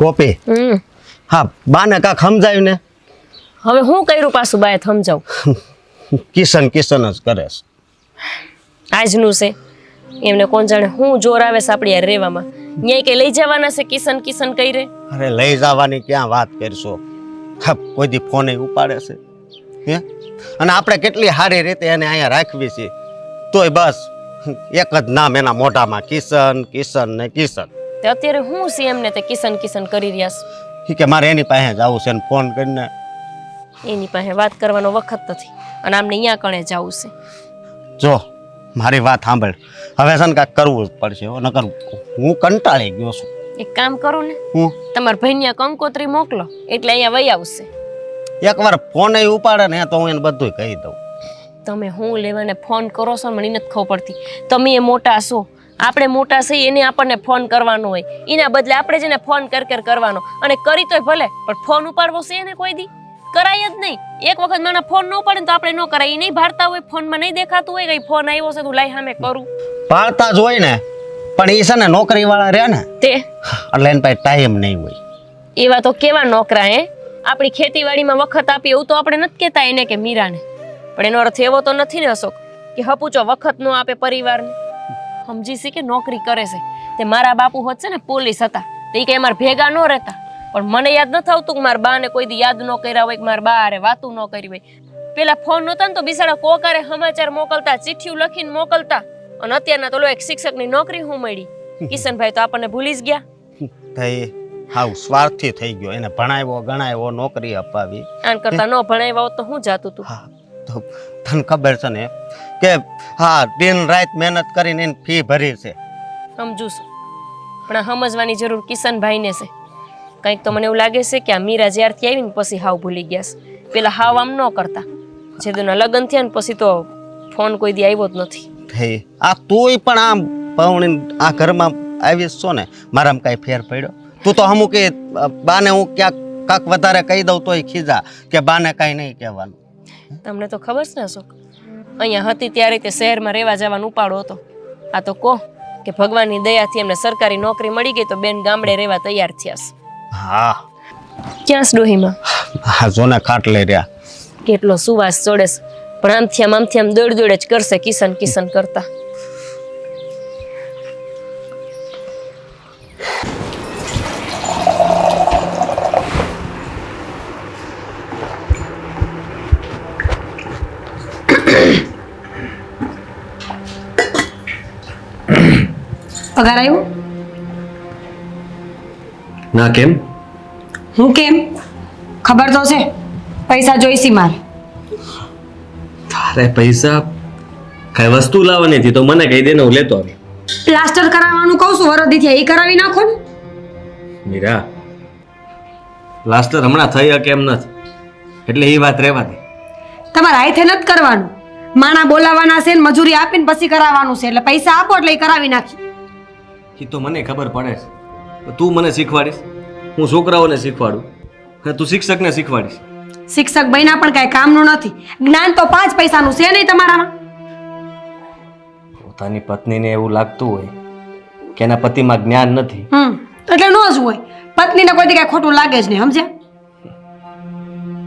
Copy હા બાને કાંક સમજાયું ને હવે હું કર્યું પાછું બાએ સમજાવું કિશન કિશન જ કરે છે આજનું છે એમને કોણ જાણે હું જોર આવે છે આપણી યાર રહેવામાં ન્યાય કે લઈ જવાના છે કિશન કિશન કઈ રે અરે લઈ જવાની ક્યાં વાત કરશો હા કોઈ દી ફોને ઉપાડે છે હે અને આપણે કેટલી સારી રીતે એને અહીંયા રાખવી છે તોય બસ એક જ નામ એના મોઢામાં કિશન કિશન ને કિશન તે અત્યારે હું છે એમને તે કિશન કિશન કરી રહ્યા છે ઈ કે મારે એની પાસે જવું છે ને ફોન કરીને એની પાસે વાત કરવાનો વખત નથી અને આમને અહીંયા કણે જવું છે જો મારી વાત સાંભળ હવે છે ને કાંઈક કરવું જ પડશે હો નકર હું કંટાળી ગયો છું એક કામ કરો ને હું તમારા ભાઈને કંકોત્રી મોકલો એટલે અહીંયા વહી આવશે એકવાર ફોન ઉપાડે ને તો હું એને બધું કહી દઉં તમે હું લેવાને ફોન કરો છો મને નથી ખબર પડતી તમે એ મોટા છો આપણે મોટા છીએ એને આપણને ફોન કરવાનો હોય એના બદલે આપણે જ એને ફોન કરવાનો અને કરી તોય ભલે પણ ફોન ઉપાડવો છે એને કોઈ દી કરાય જ નહીં એક વખત મને ફોન ન ઉપાડે તો આપણે ન કરાય એ નહીં ભારતા હોય ફોનમાં નહીં દેખાતું હોય કે ફોન આવ્યો છે તું લાઈ સામે કરું પાડતા જ હોય ને પણ એ છે ને નોકરી વાળા રહ્યા ને તે એટલે એને પાસે ટાઈમ નહીં હોય એવા તો કેવા નોકરા હે આપણી ખેતીવાડીમાં વખત આપી એવું તો આપણે નથી કહેતા એને કે મીરાને પણ એનો અર્થ એવો તો નથી ને અશોક કે હપુચો વખત ન આપે પરિવારને સમજી છે કે નોકરી કરે છે તે મારા બાપુ હોત છે ને પોલીસ હતા તે કઈ અમારે ભેગા ન રહેતા પણ મને યાદ નથી આવતું કે મારા બાને કોઈ દી યાદ ન કર્યા હોય કે મારા બા અરે વાતું ન કરી હોય પેલા ફોન નહોતા ને તો બિસાડા કોકારે સમાચાર મોકલતા ચિઠ્ઠીઓ લખીને મોકલતા અને અત્યારના તો એક શિક્ષકની નોકરી હું મળી કિશનભાઈ તો આપણને ભૂલી જ ગયા થઈ હાવ સ્વાર્થી થઈ ગયો એને ભણાવ્યો ગણાવ્યો નોકરી અપાવી આન કરતા ન ભણાવ્યા હોત તો હું જાતું તું હા તો તને ખબર છે ને કે હા દિન રાત મહેનત કરીને એની ફી ભરી છે સમજુ છું પણ આ સમજવાની જરૂર કિશનભાઈને છે કંઈક તો મને એવું લાગે છે કે આ મીરા જ્યારથી આવી ને પછી હાવ ભૂલી ગયા છે પેલા હાવ આમ ન કરતા જે તેના લગ્ન થયા ને પછી તો ફોન કોઈ દી આવ્યો જ નથી થઈ આ તોય પણ આમ પૌણી આ ઘરમાં આવીશ છો ને મારામાં કાંઈ ફેર પડ્યો તું તો અમુક કે બાને હું ક્યાંક કાંક વધારે કહી દઉં તોય ખીજા કે બાને કાંઈ નહીં કહેવાનું તમને તો ખબર છે ને અશોક અહીંયા હતી ત્યારે તે શહેરમાં રહેવા જવાનો ઉપાડો હતો આ તો કહો કે ભગવાનની દયાથી એમને સરકારી નોકરી મળી ગઈ તો બેન ગામડે રહેવા તૈયાર થયા છે હા ક્યાં ડોહીમાં હા જોને ખાટ લઈ રહ્યા કેટલો સુવાસ ચોડે છે પણ આમથી આમ દોડ દોડ જ કરશે કિશન કિશન કરતા પગાર આવ્યો ના કેમ હું કેમ ખબર તો છે પૈસા જોઈશી મારે તારે પૈસા કઈ વસ્તુ લાવવાની હતી તો મને કહી દે ને હું લેતો આવી પ્લાસ્ટર કરાવવાનું કહું છું વરદી થયા એ કરાવી નાખો ને મીરા પ્લાસ્ટર હમણાં થઈ શકે એમ નથી એટલે એ વાત રહેવા દે તમારે હાથે નથી કરવાનું માણા બોલાવવાના છે ને મજૂરી આપીને પછી કરાવવાનું છે એટલે પૈસા આપો એટલે એ કરાવી નાખી એ તો મને ખબર પડે છે તું મને શીખવાડીશ હું છોકરાઓને શીખવાડું અને તું શિક્ષકને શીખવાડીશ શિક્ષક બન્યા પણ કાંઈ કામનું નથી જ્ઞાન તો 5 પૈસાનું છે નહીં તમારામાં પોતાની પત્નીને એવું લાગતું હોય કે એના પતિમાં જ્ઞાન નથી એટલે ન જ હોય પત્નીને કોઈ દી કાંઈ ખોટું લાગે જ નહીં સમજ્યા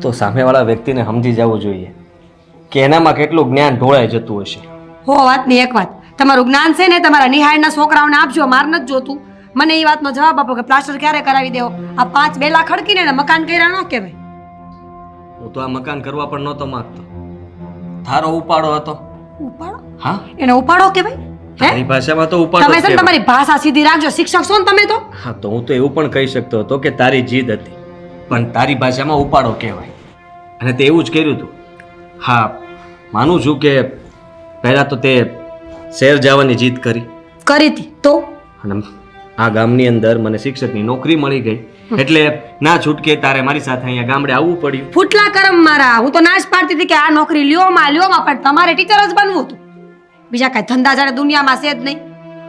તો સામેવાળા વ્યક્તિને સમજી જવું જોઈએ કે એનામાં કેટલું જ્ઞાન ઢોળાઈ જતું હશે હો વાતની એક વાત તમારું જ્ઞાન છે ને તમારા નિહાળના છોકરાઓને આપજો માર નથી જોતું મને એ વાતનો જવાબ આપો કે પ્લાસ્ટર ક્યારે કરાવી દેવો આ 5 બેલા ખડકીને ને મકાન કર્યા ન કહેવાય હું તો આ મકાન કરવા પણ નહોતો માંગતો તારો ઉપાડો હતો ઉપાડો હા એને ઉપાડો કહેવાય તારી ભાષામાં તો ઉપાડો તમે જ છે ને કહેવાય. તમારી ભાષા સીધી રાખજો શિક્ષક છો ને તમે તો હા તો હું તો એવું પણ કહી શકતો હતો કે તારી જીદ હતી પણ તારી ભાષામાં ઉપાડો કહેવાય અને તે એવું જ કર્યું હતું હા માનું છું કે પહેલા તો તે શહેર જવાની જીદ કરી હતી તો અને આ ગામની અંદર મને શિક્ષકની નોકરી મળી ગઈ એટલે ના છૂટકે તારે મારી સાથે અહીંયા ગામડે આવવું પડ્યું ફૂટલા કરમ મારા હું તો નાશ પાડતી હતી કે આ નોકરી લ્યોમાં પણ તમારે ટીચર જ બનવું હતું બીજા કાંઈ ધંધા જાણે દુનિયામાં છે જ નહીં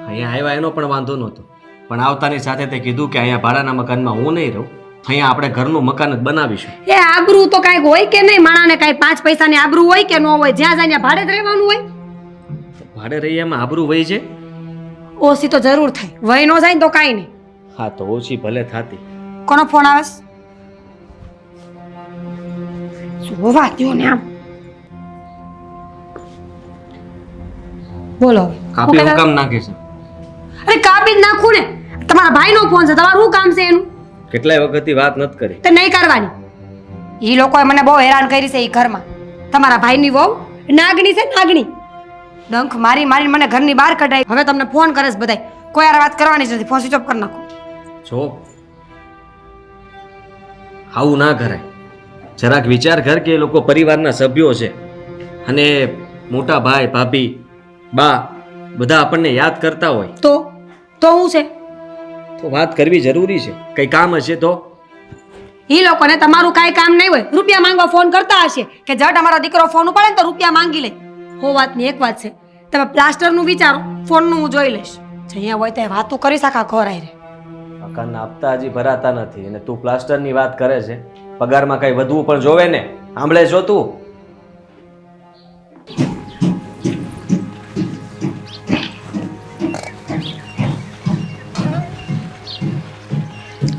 અહીંયા આવ્યા એનો પણ વાંધો નહોતો પણ આવતાની સાથે તે કીધું કે અહીંયા ભાડાના મકાનમાં હું નહીં રહું અહીંયા આપણે ઘરનું મકાન જ બનાવીશું એ આબરૂ તો કાંઈક હોય કે નહીં માણાને કાંઈ 5 પૈસાની આબરૂ હોય કે ન હોય જ્યાં જાય ભાડે જ રહેવાનું હોય ભાડે રહી એમાં આબરૂ વહી છે ઓછી તો જરૂર થાય વહી ન જાય ને તો કાંઈ નહીં હા તો ઓછી ભલે થતી કોનો ફોન આવે જોવા દ્યો ને આમ બોલો હવે. કાપી હું હું કહેતા- કામ નાખે છે અરે કાપી જ નાખું ને તમારા ભાઈનો ફોન છે તમારું શું કામ છે એનું કેટલાય વખતથી વાત નથી કરી તે નહીં કરવાની એ લોકોએ મને બહુ હેરાન કરી છે એ ઘરમાં તમારા ભાઈની વહુ નાગણી છે નાગણી ડંખ મારી મારી મને ઘરની બહાર કઢાઈ હવે તમને ફોન કરે છે બધાય કોઈ હારે વાત કરવાની જ નથી ફોન સ્વિચ ઓફ કરી નાખો જો આવું ના કરાય જરાક વિચાર કર કે એ લોકો પરિવારના સભ્યો છે અને મોટા ભાઈ ભાભી બા બધા આપણને યાદ કરતા હોય તો હું છે તો વાત કરવી જરૂરી છે કઈ કામ હશે તો એ લોકોને તમારું કાંઈ કામ નહીં હોય રૂપિયા માંગવા ફોન કરતા હશે કે જટ અમારો દીકરો ફોન ઉપાડે ને તો રૂપિયા માંગી લે હો વાતની એક વાત છે તમે પ્લાસ્ટરનું વિચારો ફોનનું હું જોઈ લઈશ અહીંયા હોય ત્યાં વાતો કરી આખા ઘર આઈ રે મકાનના હપ્તા હજી ભરાતા નથી અને તું પ્લાસ્ટરની વાત કરે છે પગારમાં કઈ વધવું પણ જોવે ને સાંભળે છો તું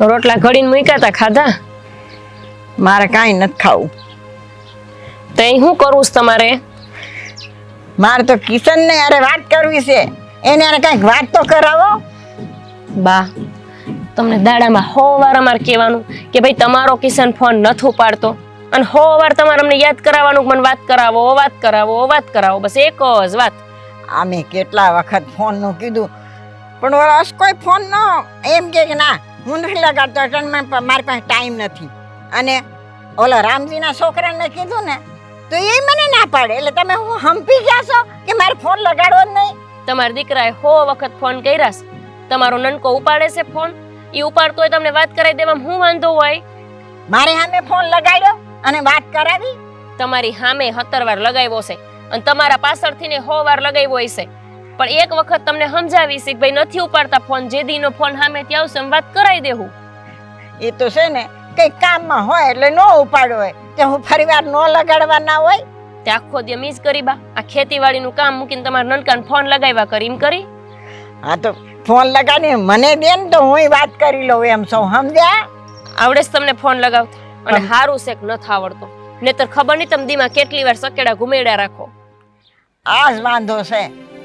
રોટલા ઘડીને મૂક્યા તા ખાધા મારે કાંઈ નથી ખાવું તો અહીં શું કરવું છે તમારે મારે તો કિશનને અરે વાત કરવી છે એને અરે કંઈક વાત તો કરાવો બા તમને દાડામાં 100 વાર અમારે કહેવાનું કે ભાઈ તમારો કિશન ફોન નથી ઉપાડતો અને 100 વાર તમારે અમને યાદ કરાવવાનું કે મને વાત કરાવો બસ એક જ વાત અમે કેટલા વખત ફોનનું કીધું પણ ઓલા કોઈ ફોન ન એમ કે ના હું નથી લગાડતો એટલે મારી પાસે ટાઈમ નથી અને ઓલા રામજીના છોકરાને કીધું ને તો એ મને ના પાડે એટલે તમે હું હંપી ગયા છો કે મારે ફોન લગાડવો જ નહીં તમારા દીકરાએ 100 વખત ફોન કર્યા છે તમારો નનકો ઉપાડે છે ફોન એ ઉપાડતો હોય તમને વાત કરાવી દેવામાં શું વાંધો હોય મારે સામે ફોન લગાડ્યો અને વાત કરાવી તમારી સામે 17 વાર લગાવ્યો છે અને તમારા પાછળથી ને 100 વાર લગાવ્યો હશે પણ એક વખત તમને સમજાવી છે કે ભાઈ નથી ઉપાડતા ફોન જે દીનો ફોન સામેથી આવશે એમ વાત કરાવી દેવું એ તો છે ને કંઈક કામમાં હોય એટલે ન ઉપાડ્યો હોય કે હું ફરીવાર ન લગાડવાના હોય તે આખો દી મીજ કરી બા આ ખેતીવાડીનું કામ મૂકીને તમારા નનકાને ફોન લગાવ્યા કરી એમ કરી હા તો ફોન લગાડીને મને દે ને તો હું વાત કરી લઉં એમ સૌ સમજ્યા આવડે છે તમને ફોન લગાવતા અને હારું છે કે નથી આવડતો નહીતર ખબર નહીં તમે દીમાં કેટલી વાર સકેડા ઘુમેડ્યા રાખો આ જ વાંધો છે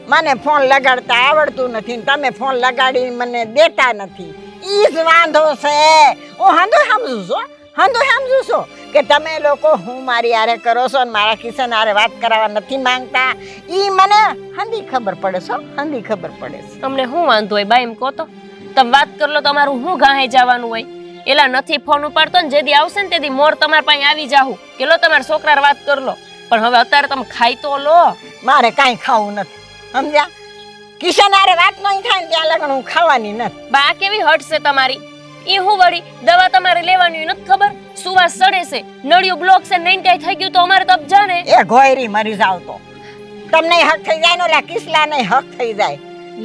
મને ફોન લગાડતા આવડતું નથી ને તમે ફોન લગાડી મને દેતા નથી ઈ જ વાંધો છે હું સમજુ છું કે તમે લોકો હું મારી હારે કરો છો ને મારા કિશન હારે વાત કરાવવા નથી માંગતા ઈ મને હંધી ખબર પડે છે તમને શું વાંધો હોય બા એમ કહો તો તમે વાત કરલો તમારું શું ગાહે જવાનું હોય એલા નથી ફોન ઉપાડતો ને જેદી આવશે ને તેદી મોર તમારા પાસે આવી જાહું કે લો તમારા છોકરા વાત કરલો પણ હવે અત્યારે તમે ખાઈ તો લો મારે કાંઈ ખાવું નથી સમજ્યા કિશન હારે વાત નહીં થાય ને ત્યાં લગન હું ખાવાની નથી બા આ કેવી હટ છે તમારી ઈ હું વળી દવા તમારે લેવાની નથી ખબર સુવાસ સડે છે નળિયું બ્લોક છે નહીં કાંઈ થઈ ગયું તો અમારે તો અબજા ને એ ઘોયરી મરી જાવ તો તમને હક થઈ જાય ને ઓલા કિસલા ને હક થઈ જાય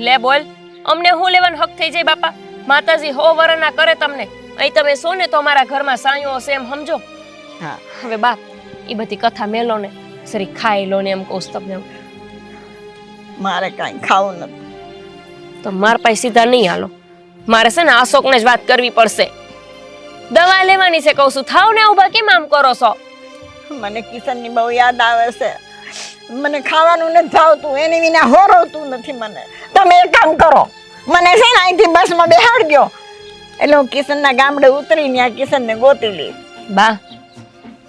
લે બોલ અમને હું લેવાનું હક થઈ જાય બાપા માતાજી 100 વરના કરે તમને અહીં તમે સો ને તો અમારા ઘરમાં સાયો હશે એમ સમજો હા હવે બાપ એ બધી કથા મેલો ને સરી ખાઈ લો ને એમ કહું છું તમને મારે કાંઈ ખાવું નથી તો માર પાસે સીધા નહીં હાલો મારે છે ને અશોકને જ વાત કરવી પડશે દવા લેવાની છે કહું છું થાવ ને ઊભા કેમ આમ કરો છો મને કિશનની બહુ યાદ આવે છે મને ખાવાનું નથી ભાવતું એની વિના હોરવતું નથી મને તમે એક કામ કરો મને છે ને અહીંથી બસમાં બેહાડજો એટલે હું કિશનના ગામડે ઉતરીને આ કિશનને ગોતી લઈશ બા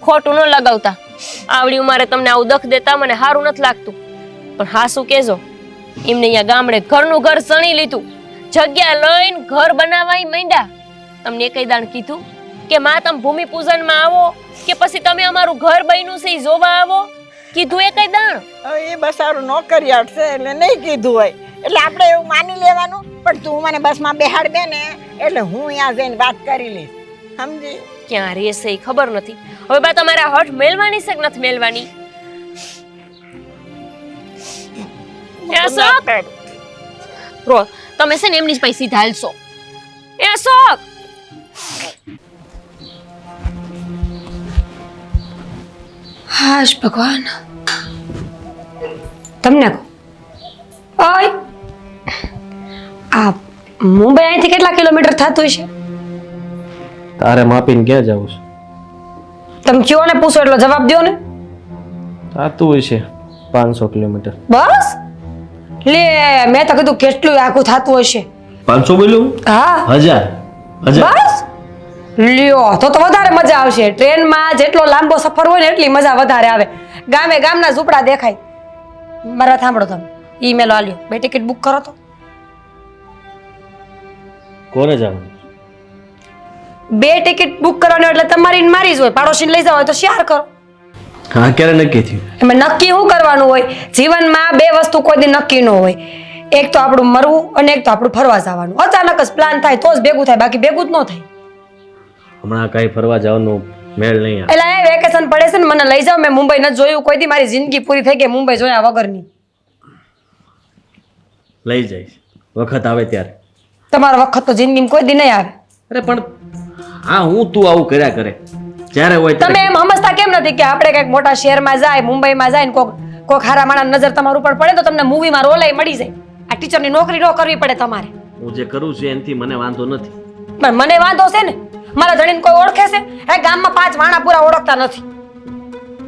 ખોટું ન લગાવતા આવડી ઉંમરે તમને આવું દખ દેતા મને સારું નથી લાગતું પણ હા શું કહેજો એમને અહીંયા ગામડે ઘરનું ઘર સણી લીધું જગ્યા લઈને ઘર બનાવાય માંડ્યા તમને એકઈ દાણ કીધું કે માં તમે ભૂમિ પૂજનમાં આવો કે પછી તમે અમારું ઘર બન્યું છે ઈ જોવા આવો કીધું એકઈ દાણ હવે એ બસારું નોકરિયાત છે એટલે નહીં કીધું હોય એટલે આપણે એવું માની લેવાનું પણ તું મને બસમાં બેહાડ દે ને એટલે હું અહીંયા જઈને વાત કરી લઈશ સમજી ક્યાં રહેશે એ ખબર નથી હવે બા તમારે આ હઠ મેલવાની છે કે નથી મેલવાની અશોક રો તમે છે ને એમની જ પૈસી ઢાલશો એ અશોક હાશ ભગવાન તમને કહું ઓય આ મુંબઈ અહીંથી કેટલા કિલોમીટર થતું હશે તારે માપીને ક્યાં જવું છે? તમે કયો ને પૂછો એટલો જવાબ દો ને. થતું હોય છે 500 કિલોમીટર. બસ લે, મેં તો કીધું કેટલું આખું થતું હશે. 500 બોલ્યું? હા 1000. બસ લ્યો તો વધારે મજા આવશે. ટ્રેનમાં જેટલો લાંબો સફર હોય ને એટલી મજા વધારે આવે. ગામે ગામના ઝૂંપડા દેખાય. મારા સાંભળો તમે, ઈમેલ આલ્યો, 2 ટિકિટ બુક કરો તો. કોને જવાનું? 2 ટિકિટ બુક કરવાનો એટલે તમારી ને મારી જ હોય. પાડોશીને લઈ જવા હોય તો શેર કરો. હા, ક્યારે નક્કી થયું? એમાં નક્કી શું કરવાનું હોય? જીવનમાં 2 વસ્તુ કોઈ દી નક્કી ન હોય. એક તો આપણું મરવું અને એક તો આપણું ફરવા જવાનું. અચાનક જ પ્લાન થાય તો જ ભેગું થાય, બાકી ભેગું જ ન થાય. હમણાં કઈ ફરવા જવાનું મેળ નહીં આવે. એટલે એ વેકેશન પડે છે ને, મને લઈ જાઓ. મેં મુંબઈ નથી જોયું કોઈ દી. મારી જિંદગી પૂરી થઈ ગઈ મુંબઈ જોયા વગરની. લઈ જઈશ વખત આવે ત્યારે. તમારો વખત તો જિંદગીમાં કોઈ દી નહીં આવે. અરે પણ હા, હું તું આવું કર્યા કરે જ્યારે હોય તમે ત્યારે. એમ સમજતા કેમ નથી કે આપણે કઈક મોટા શહેરમાં જાય, મુંબઈમાં જાય ને કોક હારા માણસ નજર તમારા ઉપર પડે તો તમને મૂવીમાં રોલાઈ મળી જાય. આ ટીચરની નોકરી ન કરવી પડે તમારે. હું જે કરું છું એનાથી મને વાંધો નથી. પણ મને વાંધો છે ને. મારા ધણીને કોઈ ઓળખે છે? એ ગામમાં 5 વાણા પૂરા ઓળખતા નથી.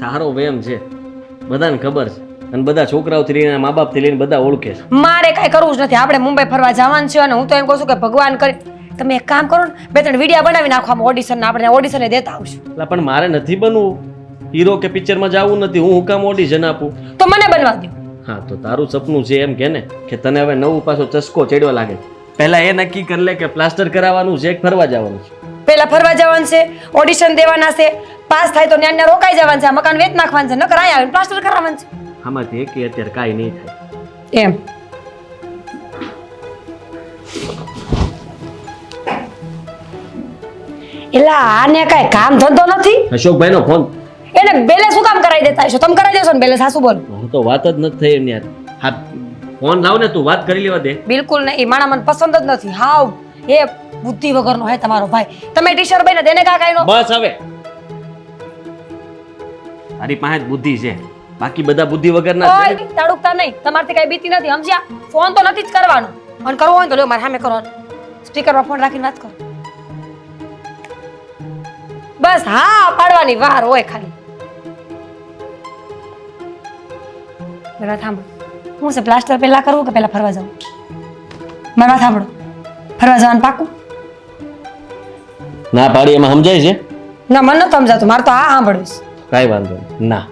તારો વેમ છે, બધાને ખબર છે, અને બધા છોકરાઓથી લઈને મા બાપથી લઈને બધા ઓળખે છે. મારે કાંઈ કરવું જ નથી. આપણે મુંબઈ ફરવા જવાનું છે અને હું તો એમ કહું છું કે ભગવાન કરે. તમે એક કામ કરો ને, 2-3 વિડીયો બનાવી નાખો આમ ઓડિશન. આપણે ઓડિશન દેતા આવશું. એટલે પણ મારે નથી બનવું હીરો કે પિક્ચરમાં જવું નથી. હું કામ ઓડિશન આપું? તો મને બનવા દો. હા, તો તારું સપનું છે એમ કે ને કે તને હવે નવું પાછો ચસ્કો ચડ્યો લાગે. પહેલા એ નક્કી કરી લે કે પ્લાસ્ટર કરાવવાનું છે કે ફરવા જવાનું છે. પહેલા ફરવા જવાનું છે, ઓડિશન દેવાના છે, પાસ થાય તો ન્યા રોકાઈ જવાનું છે, આ મકાન વેચ નાખવાનું છે, નકર અહીંયા આવીને પ્લાસ્ટર કરાવવાનું છે. આમાંથી એકે અત્યારે કાંઈ નહીં થાય. એમ એલા આને કાંઈ કામ ધંધો નથી. અશોકભાઈનો ફોન. એને બેલે શું કામ કરાવી દેતા હશો? તમે કરાવી દેશો ને બેલે? સાસુ બોલ. હું તો વાત જ નથી થઈ એની યાર. હા, ફોન લાવ ને, તું વાત કરી લેવા દે. બિલકુલ નહીં. માણા મને પસંદ જ નથી. હાવ એ બુદ્ધિ વગરનો હે તમારો ભાઈ. તમે ટીચર બને દેને કા કાઈ નો. બસ હવે તારી પાસે જ બુદ્ધિ છે, બાકી બધા બુદ્ધિ વગરના છે. ઓય તાડુકતા નહીં. તમારથી કાઈ બીતી નથી, સમજ્યા? ફોન તો નથી જ કરવાનો. અને કરવો હોય તો લ્યો મારા સામે કરો. સ્પીકરમાં ફોન રાખીને વાત કરો. બસ હા પાડવાની વાર હોય ખાલી. બરાબર થાંભો. હું છે પ્લાસ્ટર પહેલા કરવું કે પહેલા ફરવા જાઉં? મારા સાંભળો, ફરવા જવાનું પાકું? ના પાડી એમાં સમજાય છે? ના મને નથી સમજાતું. મારે તો આ સાંભળ્યું છે. કાંઈ વાંધો નહીં. ના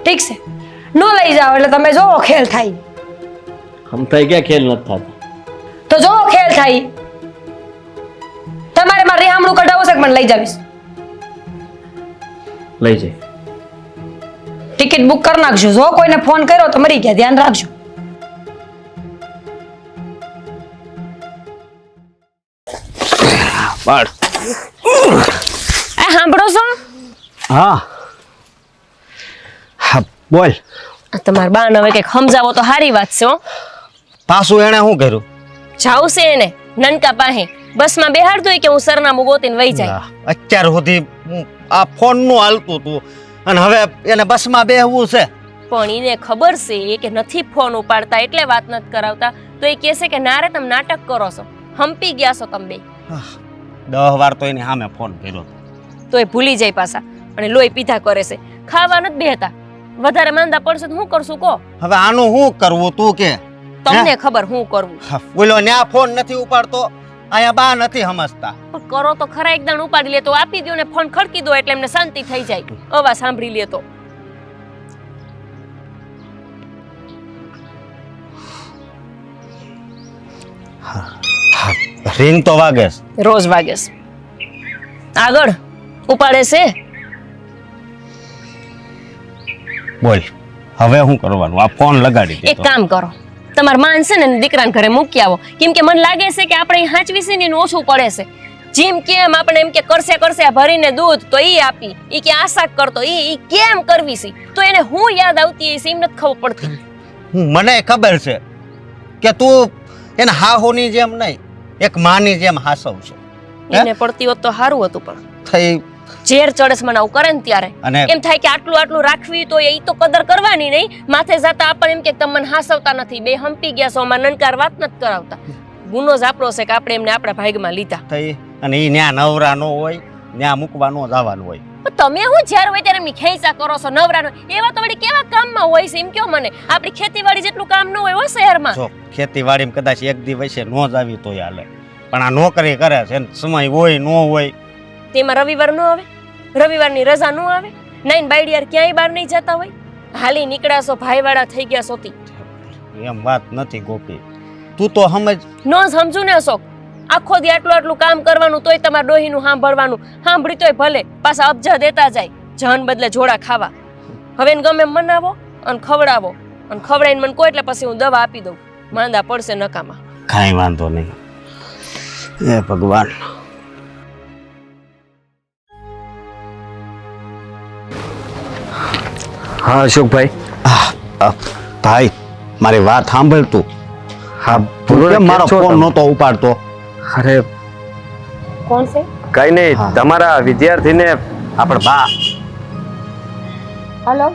ઠીક છે, ન લઈ જાઓ એટલે તમે જોવો ખેલ થાય. સમજાય ક્યાં ખેલ નથી થતા. તો જોવો ખેલ થાય. તમારે મારે રેહામણું કઢાવવું છે કે મને લઈ જાવીશ? લઈ જાય. ટિકિટ બુક કરી નાખજો. જો કોઈને ફોન કર્યો તો મરી ગયા, ધ્યાન રાખજો. પાડ. આ સાંભળો છો? હા હા બોલ. આ તમારા બાને હવે કંઈક સમજાવો તો સારી વાત છે. હો, પાછું એણે શું કર્યું? જાવું છે એને નનકા પાસે. બસમાં બેહાડતો હોય કે હું સરનામું ગોતીને વહી જાય. અત્યાર સુધી આ ફોન નું હાલતું તું અને હવે એને બસમાં બેહવું છે. પણ એને ખબર છે કે નથી ફોન ઉપાડતા એટલે વાત નથી કરાવતા, તો એ કહેશે કે ના રે તમે નાટક કરો છો, હંપી ગયા છો તમે બે. 10 વાર તો એની સામે ફોન કર્યો તો એ ભૂલી જાય પાછા અને લોહી પીધા કરે છે. ખાવા નથી બેહતા. વધારે માંદા પડશે તો શું કરશું કહો? હવે આનું શું કરવું તું કે? તમને ખબર શું કરવું. બોલો ન્યા ફોન નથી ઉપાડતો, અહીંયા બા નથી સમજતા. પણ કરો તો ખરા, એકદમ ઉપાડી લે તો આપી દો ને ફોન ખડકી દો એટલે એમને શાંતિ થઈ જાય. અવાજ સાંભળી લે તો. રિંગ તો વાગે છે. રોજ વાગે છે. આગળ ઉપાડે છે. બોલ હવે શું કરવાનું? આ ફોન લગાડી એક દીધો. કામ કરો, તમારા માન છે ને દીકરાને ઘરે મૂકી આવો. કેમ કે મને લાગે છે કે આપણે અહીં હાચવી છે ને એનું ઓછું પડે છે. જેમ કેમ આપણે એમ કે કરશે આ ભરીને દૂધ તો ઈ આપી, ઈ કે આશાક કરતો ઈ કેમ કરવી છે, તો એને હું યાદ આવતી હશે એમ નથી ખબર પડતી. મને ખબર છે કે તું એને હાહોની જેમ નહીં, એક માની જેમ હાસવ છે. એને પડતી હોત તો સારું હતું, પણ થઈ ઝેર ચડસ મને આવું કરે ને ત્યારે અને એમ થાય કે આટલું રાખવી તો એ તો કદર કરવાની નહીં. માથે જતા આપણને એમ કે તમે મને હાસવતા નથી, બે હંપી ગયા છો, અમારે નનકાર વાત નથી કરાવતા. ગુનો જ આપણો છે કે આપણે એમને આપણા ભાગમાં લીધા. થઈ અને એ ન્યા નવરા ન હોય ન્યા મૂકવા ન જવાનું હોય. પણ તમે હું જ્યારે હોય ત્યારે એમની ખેંચા કરો છો નવરાનો, એવા તો વળી કેવા કામમાં હોય છે એમ કયો મને? આપણી ખેતીવાડી જેટલું કામ ન હોય હો શહેરમાં. જો ખેતીવાડીમાં કદાચ એક દિવસે ન જ આવી તોય હાલે, પણ આ નોકરી કરે છે ને સમય હોય ન હોય. તેમાં રવિવાર ન આવે, રવિવારની રજા ન આવે, નાઈન બાયડિયાર ક્યાંય બહાર નહીં જતા હોય, હાલી નીકળ્યા છો ભાઈવાળા થઈ ગયા સોતી. એમ વાત નથી ગોપી, તું તો સમજ. ન સમજુ ને અશોક, આખો દી આટલું કામ કરવાનું તોય તમારા ડોહીનું સાંભળવાનું, સાંભળી તોય ભલે પાછા અબજા દેતા જાય, જન બદલે જોડા ખાવા. હવે એને ગમે એમ મનાવો અને ખવડાવો, અને ખવડાવીને મને કોઈ એટલે પછી હું દવા આપી દઉં, માંદા પડશે નકામાં. કાંઈ વાંધો નહીં. એ ભગવાન. હા અશોકભાઈ. ભાઈ મારી વાત સાંભળ તું. હા કેમ મારો ફોન નહોતો ઉપાડતો? અરે કોણ છે? કઈ નહીં, હા. તમારા વિદ્યાર્થીને આપણે બા. હલો,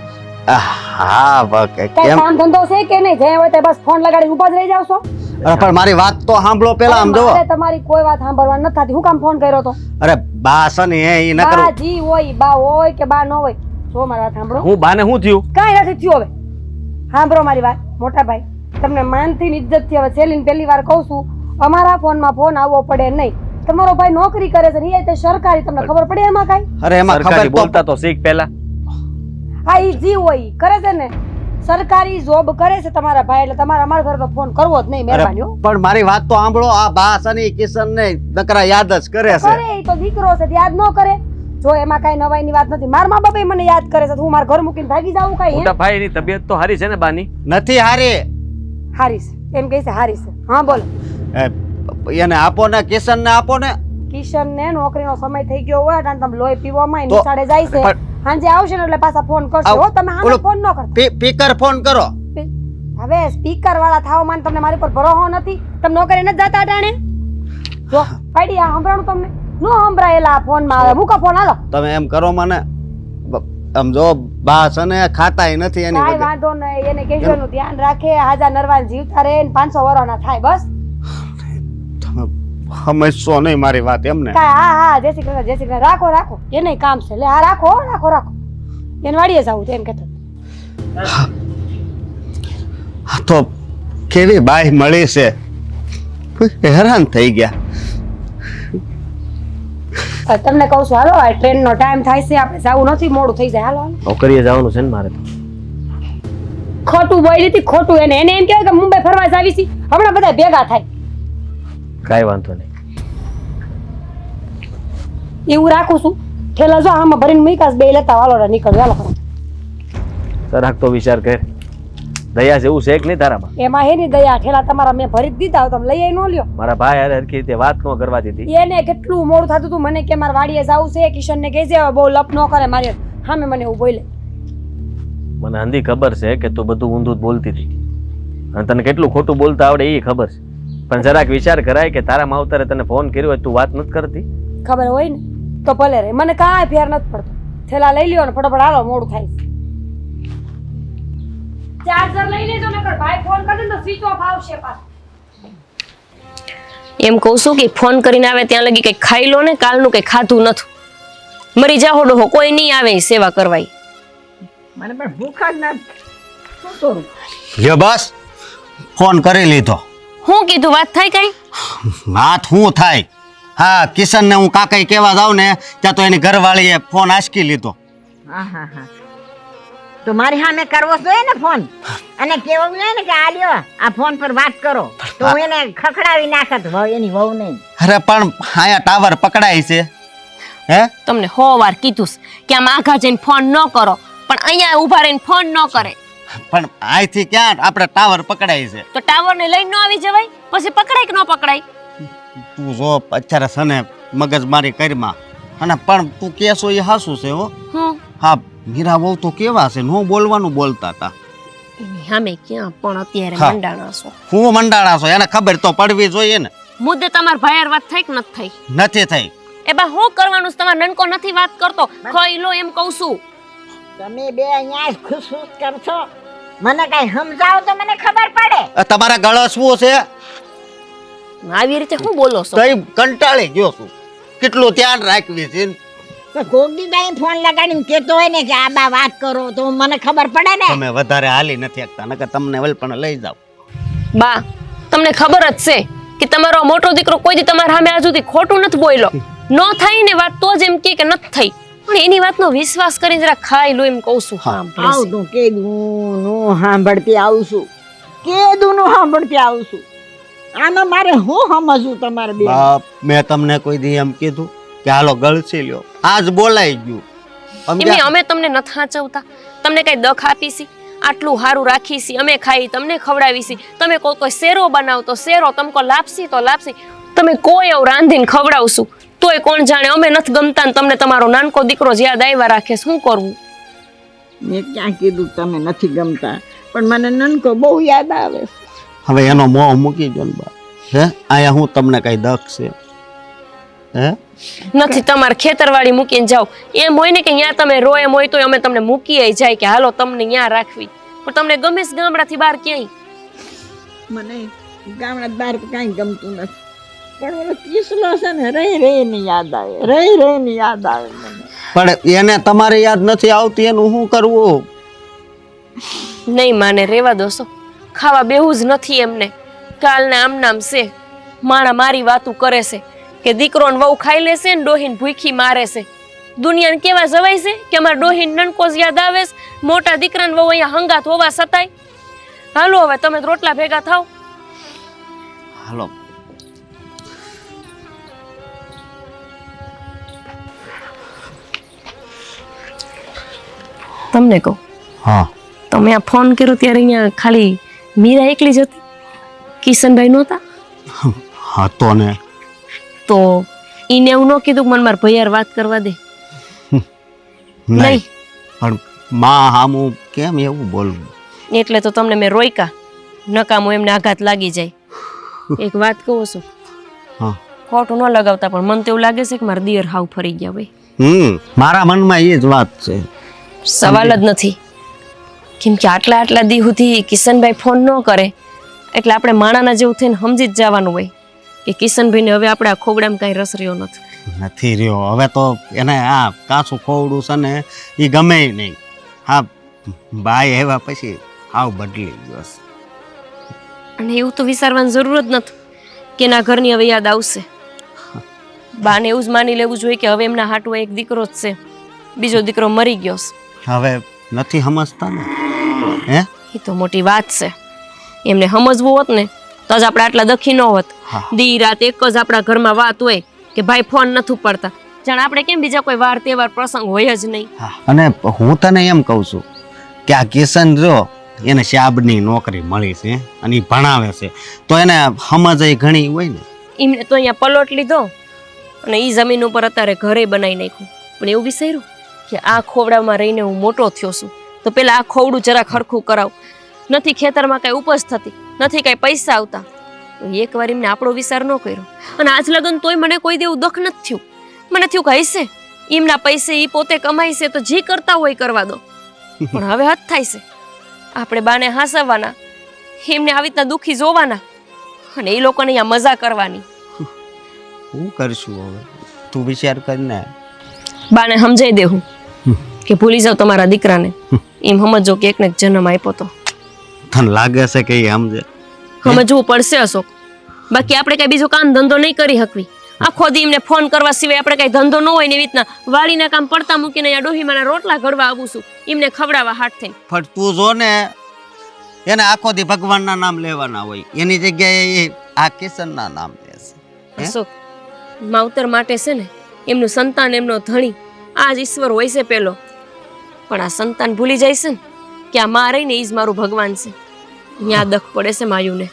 હા કઈ કેમ? કામ ધંધો છે કે નહીં? જે હોય તે બસ ફોન લગાડીને ઊભા જ રહી જાવ છો? અરે પણ મારી વાત તો સાંભળો પેલા. આમ જો મારે તમારી કોઈ વાત સાંભળવાની નથી થતી. હું કામ ફોન કર્યો તો? અરે બા છે ને એ ન કરું. બા જી હોય, બા હોય કે બા ન હોય, જો મારી વાત સાંભળો. હું બાને શું થયું? કાંઈ નથી થયું. હવે સાંભળો મારી વાત, મોટા ભાઈ, તમને માનથી ને ઇજ્જતથી હવે છેલ્લી પહેલી વાર કહું છું, અમારા ફોનમાં ફોન આવવો પડે નહીં. તમારો ભાઈ નોકરી કરે છે ને એ તે સરકારી, તમને ખબર પડે એમાં કાંઈ? અરે એમાં સરકારી ખબર બોલતા તો શીખ પહેલા. હા, ઈ જી હોય ઈ કરે છે ને, સરકારી જોબ કરે છે તમારા ભાઈ, એટલે તમારે અમારા ઘરે તો ફોન કરવો જ નહીં, મહેરબાની હો. પણ મારી વાત તો સાંભળો. આ બા છે ને કિશન ને નકરા યાદ જ કરે છે. કરે ઈ તો દીકરો છે, યાદ ન કરે? જો એમાં કાંઈ નવાઈની વાત નથી. મારા મા બાપે મને યાદ કરે છે, તો હું મારા ઘર મૂકીને ભાગી જાઉં કાંઈ? મોટા ભાઈની તબિયત તો હારી છે ને બાની? નથી હારી. હારી છે એમ કહે છે, હારી છે. હા બોલો. એને આપો ને, કિશન ને આપો ને. કિશન ને નોકરીનો સમય થઈ ગયો હોય અને તમે લોહી પીવામાં તો- નિશાળે જાય છે, પણ- સાંજે આવશે ને એટલે પાછા ફોન કરશો આવ- હો. તમે હામે ઓલો- ફોન ન કરતા. પીકર ફોન કરો. હવે સ્પીકર વાળા થાવ માન, તમને મારી પર ભરોસો નથી? તમે નોકરી નથી જતા ટાણે? જો પાડી આ સંભળાણું તમને નો સંભળાયેલા ફોન માં આવે. મૂકો ફોન, હાલો. તમે એમ કરો મને. આમ જો બા છે ને ખાતાય નથી એની કાંઈ વગર. વાંધો નહીં, એને કહેજો એનું ધ્યાન રાખે, હાજા નરવાન જીવતા રહે ને 500 વર્ષના થાય બસ. તમે સમજશો નહીં મારી વાત એમને. કાંઈ હા હા, જય શ્રી કૃષ્ણ, જય શ્રી કૃષ્ણ. રાખો રાખો, એને કામ છે. લે હા, રાખો રાખો રાખો. એને વાડીએ જવું છે એમ કહેતો. તો કેવી બાઈ મળી છે, હેરાન થઈ ગયા. તમને કહું છું, હાલો, આ ટ્રેન નો ટાઈમ થાય છે, આપણે જવું નથી, મોડું થઈ જાય. હાલો હાલો. નોકરીએ જવાનું છે ને મારે તો. ખોટું બોલી હતી, ખોટું. એને એને એમ કહેવાય કે મુંબઈ ફરવા જ આવી છી, હમણાં બધા ભેગા થાય. કાંઈ વાંધો નહીં. એવું રાખું છું. ઠેલા જો આમાં ભરીને મૂકાશ, બે લેતા વાલો નીકળ. ચાલો ખરો. જરાક તો વિચાર કર. દયા જેવું છે કે નહીં તારામાં? એમાં હે ની દયા, ઠેલા તમારા મેં ભરી જ દીધા, તમે લઈ ન લ્યો. મારા ભાઈ હારે હરખી રીતે વાત ન કરવા દીધી. એને કેટલું મોડું થતું હતું, મને કે મારે વાડીએ જવું છે. કિશન ને કહે છે હવે બહુ લપ ન કરે મારી સામે, મને એવું બોલે. મને અંધી ખબર છે કે તું બધું ઊંધું જ બોલતી હતી, અને તને કેટલું ખોટું બોલતા આવડે એ ખબર છે. પણ જરાક વિચાર કરાય કે તારા માવતરે તને ફોન કર્યો હોય, તું વાત નથી કરતી. ખબર હોય ને તો ભલે રે, મને કાંઈ ફેર નથી પડતો. થેલા લઈ લ્યો ને ફટાફટ હાલો, મોડું થાય છે. ચાર્જર લઈ લેજો, નકર ભાઈ ફોન કરે તો સ્વિચ ઓફ આવશે પાછું. એમ કહું છું કે ફોન કરીને આવે ત્યાં લગી કંઈક ખાઈ લો ને, કાલનું કંઈ ખાધું નથી. મરી જાહો ડોહો, કોઈ નહીં આવે સેવા કરવાય. મને પણ ભૂખ જ નથી. શું કરું? લ્યો બસ ફોન કરી લીધો. હું કીધું વાત થાય કઈ? વાત શું થાય? હા, કિશન ને હું કાકાઈ કહેવા જાઉં ને ત્યાં તો એની ઘરવાળીએ ફોન આંચકી લીધો. હા હા હા, તો મારી સામે કરવો જોઈએ ને ફોન, અને કેવું જોઈએ ને કે આ લ્યો આ ફોન પર વાત કરો, તો હું એને ખખડાવી નાખત એની વહુ નહીં. અરે પણ આયા ટાવર પકડાય છે. હે તમને 100 વાર કીધું છે કે આમ આઘા જઈને ફોન ન કરો, પણ અહીંયા ઊભા રહીને ફોન ન કરે. પણ અહીંથી ક્યાં આપણે ટાવર પકડાય છે? તો ટાવર ને લઈને ન આવી જવાય? પછી પકડાય કે ન પકડાય? તું જો અત્યારે છે ને મગજમારી કરીમાં, અને પણ તું કેસો એ હાસું છે હો. હા, મીરા બહુ તો કેવા છે, નો બોલવાનું બોલતા હતા. એની સામે ક્યાં પણ અત્યારે હા. મંડાણા છો. હું મંડાણા છો, એને ખબર તો પડવી જોઈએ ને. મુદ્દે તમાર ભાઈયાર વાત થઈ કે નથી થઈ? નથી થઈ. એ બા હું કરવાનું છે? તમાર નનકો નથી વાત કરતો, ખાઈ લો એમ કહું છું. તમે બે અહીંયા જ ખુશ કરશો, મને કઈ સમજાવો તો મને ખબર પડે. તમારા ગળો શું છે? આવી રીતે હું બોલો છો? કઈ કંટાળી ગયો છું. કેટલું ધ્યાન રાખવી છે તો કોકદી બાઈ ફોન લગાડીને કહેતો હોય ને કે આ બા વાત કરો તો મને ખબર પડે ને. તમે વધારે હાલી નથી શકતા નકર તમને વલપણ લઈ જાવ. બા તમને ખબર જ છે કે તમારો આ મોટો દીકરો કોઈ દી તમારા સામે આજ સુધી ખોટું નથી બોલ્યો. નો થાય ને વાત તો જ એમ કે નથી થઈ, પણ એની વાતનો વિશ્વાસ કરીને જરા ખાઈ લો એમ કહું છું. આવ તો કેદું નું સાંભળતી આવું છું, કેદું નું સાંભળતી આવું છું. આમાં મારે હું સમજવું તમારે બે? બાપ, મેં તમને કોઈ દી એમ કીધું કે હાલો ગળસી લ્યો? આજ બોલાઈ ગયું. એમની અમે તમને નથી હાચવતા, તમને કઈ દખ આપીશી? આટલું સારું રાખીશી, અમે ખાઈ તમને ખવડાવીશી. તમે કોઈ શેરો બનાવતો શેરો, તમે કોઈ લાપસી તો લાપસી, તમે કોઈ એવું રાંધીને ખવડાવશું તોય કોણ જાણે અમે નથી ગમતા ને તમને તમારો નાનકો દીકરો જ યાદ આવ્યા રાખે. શું કરવું? મેં ક્યાં કીધું તમે નથી ગમતા, પણ મને નનકો બહુ યાદ આવે. હવે એનો મોહ મૂકી દો ને બા. હે આયા હું તમને કઈ દખ છે? હે નથી તમારે ખેતરવાડી મૂકીને જાઓ એમ હોય ને કે અહીંયા તમે રો એમ હોય તો અમે તમને મૂકીએ જાય કે હાલો તમને અહીંયા રાખવી, પણ તમને ગમે છે ગામડાથી બહાર ક્યાંય? મને ગામડા બહાર કાંઈ ગમતું નથી, પણ ઓલો કિસલો છે ને રહી ને યાદ આવે, રહી ને યાદ આવે મને. પણ એને તમારે યાદ નથી આવતી એનું શું કરવું? નહીં માને રેવા દોસો, ખાવા બેવું જ નથી એમને. કાલને આમ નામ છે, માણા મારી વાતું કરે છે કે દીકરો ને વહુ ખાઈ લેશે ને ડોહીને ભૂખી મારે છે. દુનિયાને કેવા જવાય છે કે અમારા ડોહીને નનકો જ યાદ આવે છે, મોટા દીકરાને વહુ અહીંયા હંગાત હોવા છતાંય. હાલો હવે તમે રોટલા ભેગા થાવ. હાલો. તમને કહું, હા, તમે આ ફોન કર્યો ત્યારે અહીંયા ખાલી મીરા એકલી જ હતી, કિશનભાઈ નહોતા? હતો ને. તો ઈને એવું ન કીધું કે મને મારા ભૈયાર વાત કરવા દે? નહીં. પણ માં હામું કેમ એવું બોલવું? એટલે તો તમને મેં રોયકા, નકામું એમને આઘાત લાગી જાય. એક વાત કહું છું, હા, ખોટું ન લગાવતા, પણ મને તો એવું લાગે છે કે મારા દિયર હાવ ફરી ગયા ભાઈ. મારા મનમાં એ જ વાત છે. સવાલ જ નથી, કેમ કે આટલા દી સુધી કિશનભાઈ ફોન ન કરે એટલે આપણે માણાના જેવું થઈને સમજી જ જવાનું હોય કે કિશનભાઈને હવે આપણે આ ખોગડામાં કાંઈ રસ રહ્યો નથી રહ્યો. હવે તો એને આ કાચું ખોવડું છે ને એ ગમે નહીં. હા, બાય આવ્યા પછી હાવ બદલી ગયો છે. અને એવું તો વિચારવાની જરૂર જ નથી કે એના ઘરની હવે યાદ આવશે. બાને એવું જ માની લેવું જોઈએ કે હવે એમના હાટું એક દીકરો જ છે, બીજો દીકરો મરી ગયો છે. હવે નથી સમજતા ને? હે, એ તો મોટી વાત છે. એમને સમજવું હોત ને તો જ આપણે આટલા દખી ન હોત. દી રાત એક જ આપણા ઘરમાં વાત હોય કે ભાઈ ફોન નથી ઉપાડતા, જાણે આપણે કેમ બીજા કોઈ વાર તહેવાર પ્રસંગ હોય જ નહીં. અને હું તને એમ કહું છું કે આ કિશન જો એને શાબની નોકરી મળી છે અને એ ભણાવે છે તો એને સમજ ઘણી હોય ને. એમને તો અહીંયા પલોટ લીધો અને એ જમીન ઉપર અત્યારે ઘરે બનાવી નાખ્યું, પણ એવું વિચાર્યું કે આ ખોવડામાં રહીને હું મોટો થયો છું તો પેલા આ ખોવડું જરા ખરખું કરાવ. નથી ખેતરમાં કાંઈ ઉપજ થતી, નથી કાંઈ પૈસા આવતા, તો એકવાર એમને આપણો વિચાર ન કર્યો. અને આજ લગન તોય મને કોઈ દેવું દખ નથી થયું. મને થયું કે હશે એમના પૈસે એ પોતે કમાય છે તો જે કરતા હોય કરવા દો, પણ હવે હદ થાય છે આપણે બાને હાંસવવાના, એમને આવી રીતના દુઃખી જોવાના અને એ લોકોને અહીંયા મજા કરવાની. શું કરશું હવે? તું વિચાર કરીને. બાને સમજાઈ દેવું કે ભૂલી જાવ તમારા દીકરાને, એમ સમજો કે એકને એક જન્મ આપ્યો તો. તને લાગે છે કે એ સમજે? સમજવું પડશે અશોક, બાકી આપણે કઈ બીજો કામ ધંધો નહીં કરી શકવી. આખો દી એમને ફોન કરવા સિવાય આપણે કઈ ધંધો ન હોય ને એવી રીતના વાડીના કામ પડતા મૂકીને અહીંયા ડોહીમાના રોટલા ઘડવા આવું છું, એમને ખવડાવવા હાથ થઈને. પણ તું જો ને, એને આખો દી ભગવાનના નામ લેવાના હોય, એની જગ્યાએ એ આ કિશનના નામ લે છે. અશોક, માવતર માટે છે ને એમનું સંતાન એમનો ધણી આ જ ઈશ્વર હોય છે પેલો, પણ આ સંતાન ભૂલી જાય છે ને કે આ માં રહીને એ જ મારું ભગવાન છે. ત્યાં દખ પડે છે માયુને.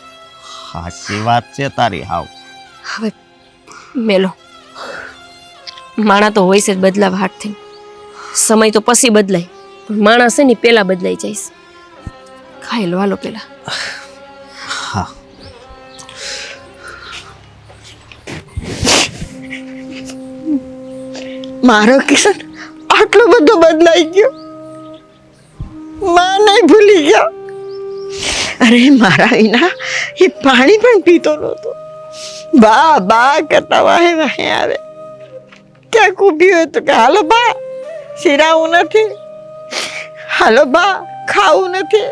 સાચી વાત છે તારી. હાવ હવે મેલો માણા તો હોય છે જ બદલાવ હાથથી, સમય તો પછી બદલાય પણ માણસ છે ને પેલા બદલાઈ જાય છે. ખાઈ લો હાલો પેલા. હા, મારો કિશન આટલો બધો બદલાઈ ગયો, માં નહીં ભૂલી ગયો. અરે મારા વિના એ પાણી પણ પીતો નહોતો, બા બા કરતા વાહે વાહે આવે. ક્યાંક ઊભી હોય તો કે હાલો બા શિરાવું નથી, હાલો બા ખાવું નથી,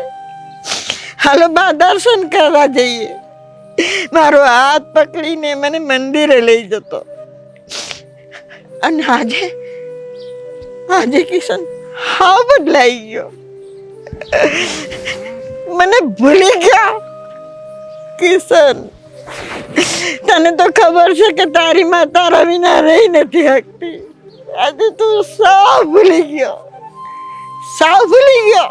હાલો બા દર્શન કરવા જઈએ. મારો હાથ પકડીને મને મંદિરે લઈ જતો. અને આજે કિશન હાવ બદલાઈ ગયો. મને ભૂલી ગયા. કિશન, તને તો ખબર છે કે તારી માં તારા વિના રહી નથી શકતી. આજે તું સાવ ભૂલી ગયો, સાવ ભૂલી ગયો.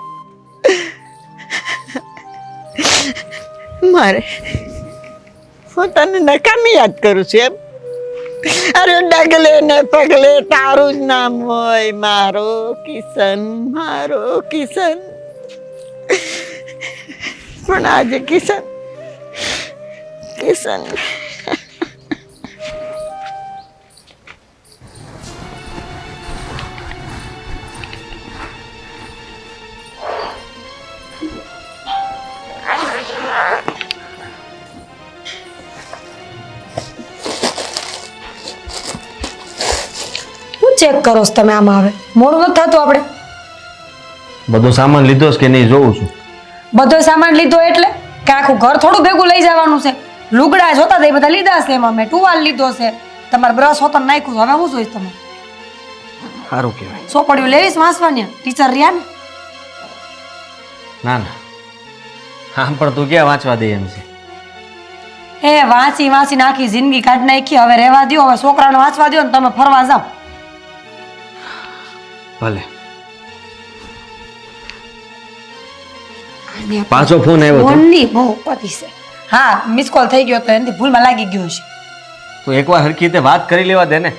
મારે હું તને નકામી યાદ કરું છું એમ? અરે ડગલે ને પગલે તારું જ નામ હોય, મારો કિશન, મારો કિશન. પણ આજે કિશન ચેક કરો છો તમે? આમાં હવે મોડું નથી થતું? આપણે બધો સામાન લીધો છે કે નહીં જોઉં છું. બધો સામાન લીધો એટલે કે આખું ઘર થોડું ભેગું લઈ જવાનું છે? લુગડા જોતા એ બધા લીધા છે, એમાં મેં ટુવાલ લીધો છે, તમારે બ્રશ હોતો નાખ્યું છે. હવે હું જોઈશ તમે? સારું કહેવાય. સોપડીઓ લેવીશ વાંચવાની? ટીચર રહ્યા ને? ના ના, હા પણ તું ક્યાં વાંચવા દે એમ છે? એ વાંચી વાંચીને આખી જિંદગી કાઢી નાખી. હવે રહેવા દો, હવે છોકરાને વાંચવા દો ને તમે ફરવા જાઓ. ભલે. પાછો ફોન આવ્યો હતો. ફોનની બહુ પતી છે. હા, મિસ કોલ થઈ ગયો તો એનાથી ભૂલમાં લાગી ગયો હશે. તો એકવાર હરખી રીતે વાત કરી લેવા દે ને.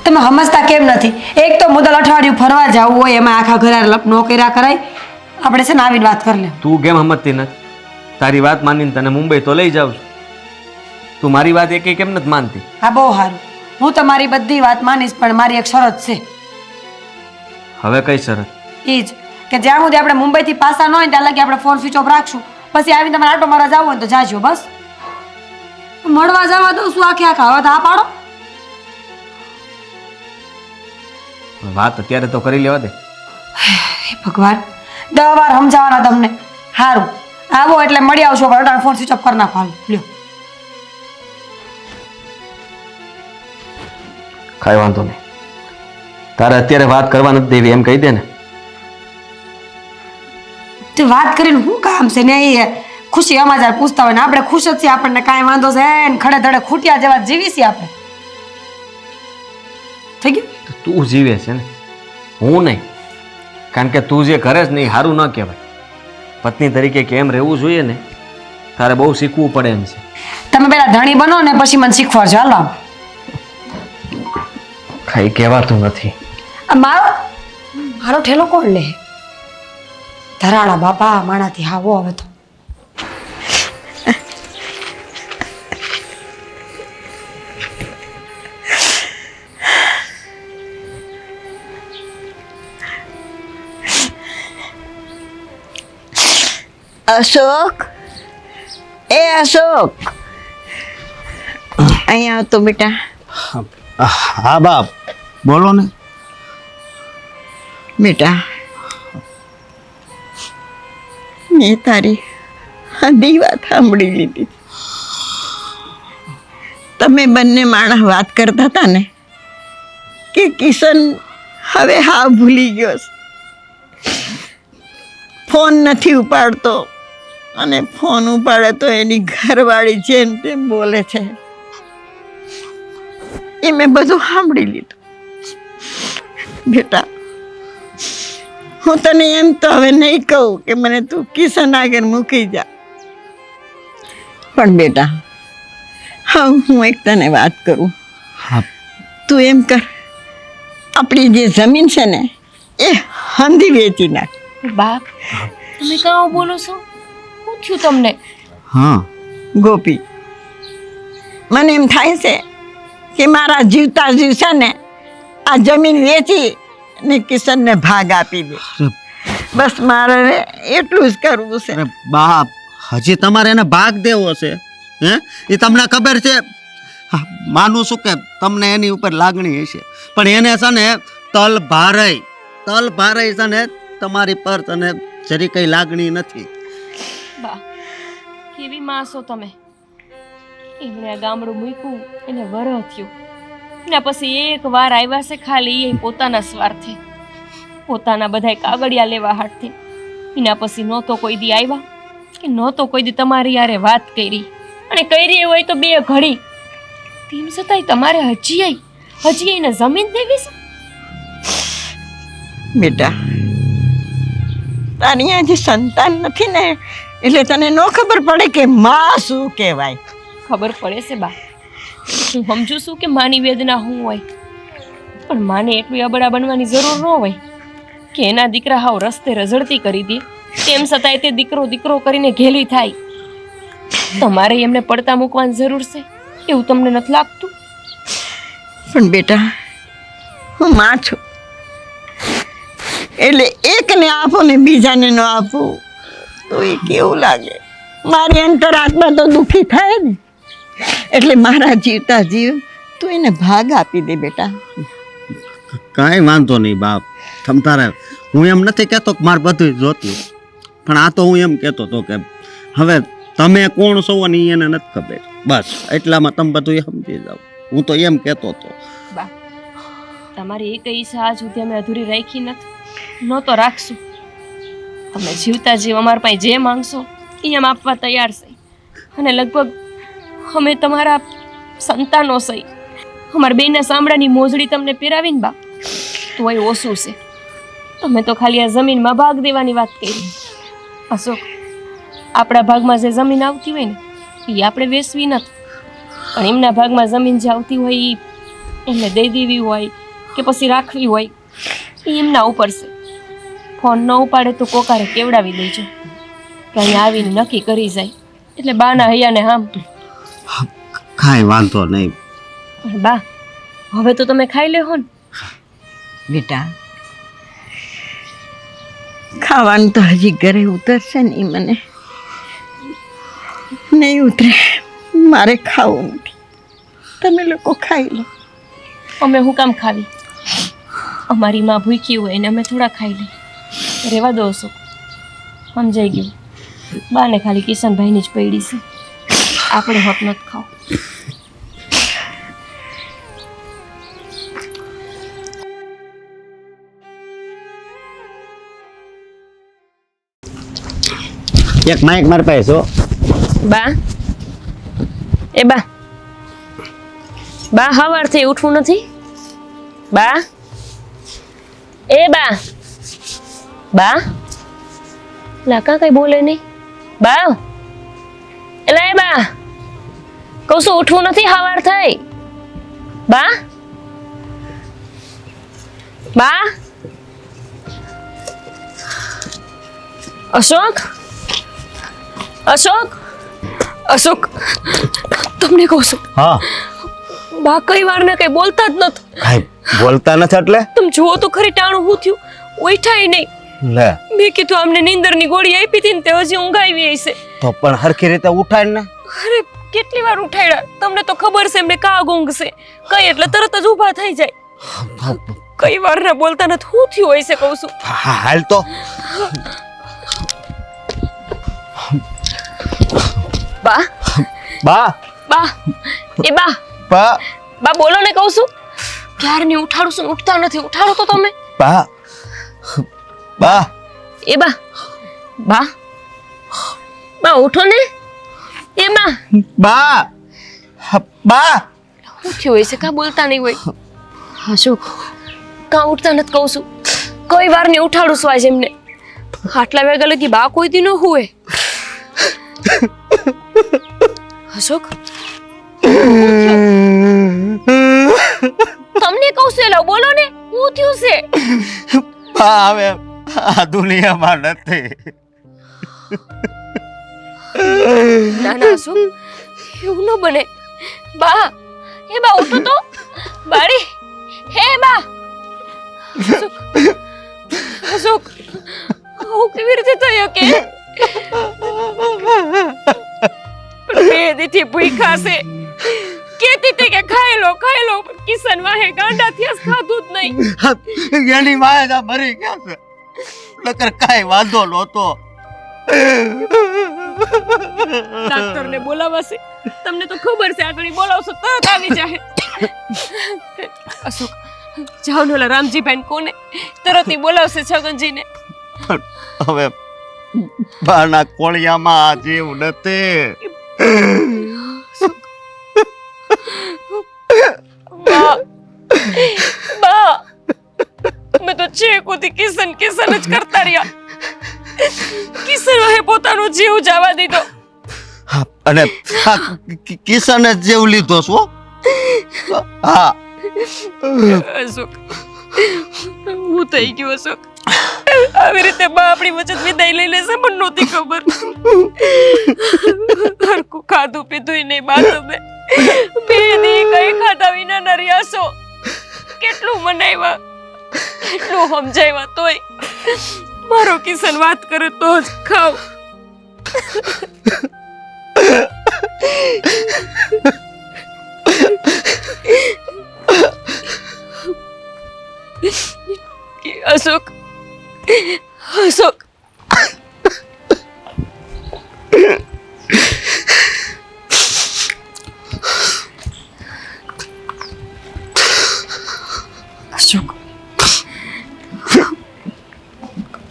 તમે સમજતા કેમ નથી? એક તો મુદલ અઠવાડિયું ફરવા જવું હોય, એમાં આખા ઘરે નો કર્યા કરાય. આપણે છે ને આવીને વાત કરી લે. તું કેમ સમજતી નથી? તારી વાત માનીને તને મુંબઈ તો લઈ જાઉં છું. તું મારી વાત એકે કેમ નથી માનતી? હા, બહુ સારું. હું તમારી બધી વાત માનીશ, પણ મારી એક શરત છે. હવે કઈ શરત? એ જ કે જ્યાં સુધી આપણે મુંબઈથી પાછા ન હોય ત્યાં લગી આપણે ફોન સ્વિચ ઓફ રાખશું. પછી આવીને તમારે આટો મારવા જવું હોય તો જાજો. બસ મળવા જવા દઉં છું આખે આખા. હવે તો આ પાડો. વાત અત્યારે તો કરી લેવા દે. હે ભગવાન, 10 વાર સમજાવવાના તમને. સારું, આવો એટલે મળી આવશો, પણ ફોન સ્વિચ ઓફ કરી નાખો. હાલો લ્યો. કાંઈ વાંધો નહીં. તારે અત્યારે વાત કરવા નથી દેવી એમ કહી દે ને. તે વાત કરીને શું કામ છે? ને એ ખુશી સમાચાર પૂછતા હોય ને આપણે ખુશ જ છીએ. આપણને કાંઈ વાંધો છે ને? ખડે ધડે ખૂટ્યા જેવા જીવી છીએ આપણે. થઈ ગયું? તો તું જીવે છે ને, હું નહીં. કારણ કે તું જે કરે છે ને એ સારું ન કહેવાય. પત્ની તરીકે કેમ રહેવું જોઈએ ને, તારે બહુ શીખવું પડે એમ છે. તમે પેલા ધણી બનો ને પછી મને શીખવાડજો. હાલો. કઈ કહેવાતું નથી. આ મારો ઠેલો કોણ લે? ધરાળા બાપા માણાથી હાવો. હવે તો અશોક, એ અશોક, અહીંયા આવ તો બેટા. હા બાપ, બોલો ને. બેટા, મેં તારી બધી વાત સાંભળી લીધી. તમે બંને માણસ વાત કરતા હતા ને કે કિશન હવે હા ભૂલી ગયો છે. ફોન નથી ઉપાડતો, અને ફોન ઉપાડે તો એની ઘરવાળી જેમ તેમ બોલે છે. એ મેં બધું સાંભળી લીધું. બેટા, હું તને એમ તો હવે નહીં કહું કે મને તું કિશન આગળ મૂકી જા. પણ બેટા, હા, હું એક તને વાત કરું. તું એમ કર, આપણી જે જમીન છે ને એ હંધી વેચી નાખ. બાપ, તમે કાં બોલો છો? શું થયું તમને? હા ગોપી, મને એમ થાય છે કે મારા જીવતા જીવ છે ને આ જમીન વેચી ને કિશનને ભાગ આપી દે. બસ મારે એટલું જ કરવું છે. અરે બાપ, હજી તમારે એને ભાગ દેવો છે? હે? એ તમને ખબર છે હા, માનું છું કે તમને એની ઉપર લાગણી હશે, પણ એને છે ને તલ ભારય છે ને તમારી પર તને જરી કઈ લાગણી નથી. બા કેવી માં છો તમે? એમણે આ ગામડું મૂક્યું એને વરહ થયું, એના પછી એક વાર આવ્યા છે ખાલી એ પોતાના સ્વાર્થે, પોતાના બધાય કાગળિયા લેવા હાટથી. એના પછી નહોતો કોઈ દી આવ્યા કે નહોતો કોઈ દી તમારી યારે વાત કરી, અને કરી હોય તો બે ઘડી. તેમ છતાંય તમારે હજી એને જમીન દેવી છે? બેટા તારી હજી સંતાન નથી ને, એટલે તને ન ખબર પડે કે માં શું કહેવાય. ખબર પડે છે બા, હું સમજુ છું કે માની વેદના શું હોય, પણ માને એટલું અબડા બનવાની જરૂર ન હોય કે એના દીકરા હાવ રસ્તે રઝળતી કરી દે, તેમ છતાંય તે દીકરો કરીને ઘેલી થાય. તમારે એમને પડતા મૂકવાની જરૂર છે એવું તમને નથી લાગતું? પણ બેટા હું માં છું, એટલે એકને આપો ને બીજાને ન આપું તો એ કેવું લાગે? મારી અંતરાત્મા તો દુઃખી થાય ને. એટલે મારા જીવતા જીવ તું એને ભાગ આપી દે બેટા. કાંઈ વાંધો નહીં બાપ, તમ તારે હું એમ નથી કહેતો કે મારે બધું જોતું, પણ આ તો હું એમ કહેતો હતો કે હવે તમે કોણ છો ને ઈ એને નથી ખબર, બસ એટલામાં તમે બધું સમજી જાઓ. હું તો એમ કહેતો હતો. બા તમારી એક ઈચ્છા આજ સુધી અમે અધૂરી રાખી નથી, ન તો રાખશું. તમે જીવતા જીવ અમારા પાસે જે માંગશો એ એમ આપવા તૈયાર છે, અને લગભગ અમે તમારા સંતાનો છે. અમારા બેના સાંભળાની મોજડી તમને પહેરાવીને બા તો એ ઓછું છે. તમે તો ખાલી આ જમીનમાં ભાગ દેવાની વાત કરી. અશોક, આપણા ભાગમાં જે જમીન આવતી હોય ને એ આપણે વેચવી નથી, પણ એમના ભાગમાં જમીન જે આવતી હોય એ એમને દઈ દેવી હોય કે પછી રાખવી હોય એ એમના ઉપર છે. ફોન ન ઉપાડે તો કોકારે કેવડાવી દેજો કે અહીંયા આવીને નક્કી કરી જાય, એટલે બાના હૈયાને હામ. કાંઈ વાંધો નહીં. પણ બા હવે તો તમે ખાઈ લેહો ને. બેટા ખાવાનું તો હજી ઘરે ઉતરશે ને, એ મને નહીં ઉતરે. મારે ખાવું નથી, તમે લોકો ખાઈ લો. અમે હું કામ ખાવી? અમારી માં ભૂખી હોય ને અમે થોડા ખાઈ લઈએ. રહેવા દો છો, સમજાઈ ગયું. બાને ખાલી કિશનભાઈની જ પડી છે, આપણે હક નથી ખાવ. એક માઇક મારી પાસે છો? બા એ બા બા સવારથી ઉઠવું નથી? બા એ બા બા લાકા કઈ બોલે નહીં. બા એલા એ બા કહું છું ઉઠવું નથી? સવાર થઈ. બા બા અશોક અશોક અશોક તમને કહું છું હા. બા કઈ વાર ને કઈ બોલતા જ નથી. કાંઈ બોલતા નથી એટલે? તમે જુઓ તો ખરી ટાણું હું થયું, ઉઠાય નહીં. લે મેં કીધું આમને નીંદરની ગોળી આપી હતી ને તે હજી ઊંઘાવી હશે. તો પણ હરખી રીતે ઉઠાય ને. અરે કેટલી વાર ઉઠાડ્યા, તમને તો ખબર છે એમને કા ઊંઘ છે કઈ એટલે તરત જ ઊભા થઈ જાય. કઈ વાર ના બોલતા નથી, શું થયું હોય છે કહું છું. હા, હાલ તો. બા બા બા એ બા બા બા બોલો ને કહું છું. ક્યારની ઉઠાડું છું, ઉઠતા નથી. ઉઠાડો તો તમે. બા બા એ બા બા બા ઉઠો ને. એ બા બા બા શું થયું હોય છે? કા બોલતા નહીં હોય? અશોક કા ઉઠતા નથી કહું છું. કઈ વાર ને ઉઠાડું છું આજે એમને. આટલા વાગ્યા લગી બા કોઈ દી ન હુએ. અશોક તમને કહું છું એલા બોલો ને, શું થયું છે? બા હવે આ દુનિયામાં નથી. ના ના અશોક એવું ન બને. બા એ બા ઉઠો તો. બારી હે બા. અશોક અશોક હું કેવી રીતે થયો કે બે દીથી ભૂખ્યા છે, કહેતી હતી કે ખાઈ લો પણ કિશન વાહે ગાંડાથી જ ખાધું જ નહીં. એની માએ જા મરી ગયા છે નકર કાંઈ વાંધો નહોતો. ડાક્ટરને બોલાવાશે. તમને તો ખબર છે આગળ બોલાવશો તરત આવી જાય. અશોક જાઓ ને ઓલા રામજીભાઈ કોને તરત ઈ બોલાવશે છગનજીને. પણ હવે બાના કોળિયામાં આ જીવ નથી. બા મેં તો છેકોથી કિશન જ કરતા રહ્યા. કિશન વાહે પોતાનો જીવ જવા દીધો. હા, અને આ કિશને જ જેવું લીધો છો. હા અશોક હું થઈ ગયો અશોક. આવી રીતે બા આપણી વચ્ચે વિદાય લઈ લેશે પણ નહોતી ખબર. હરકું ખાધું પીધું નહીં બા તમે. બે દી કઈ ખાધા વિના ન રહ્યા છો. કેટલું મનાવ્યા કેટલું સમજાવ્યા તોય મારો કિશન વાત કરે તો જ ખાવ. અશોક અશોક અશોક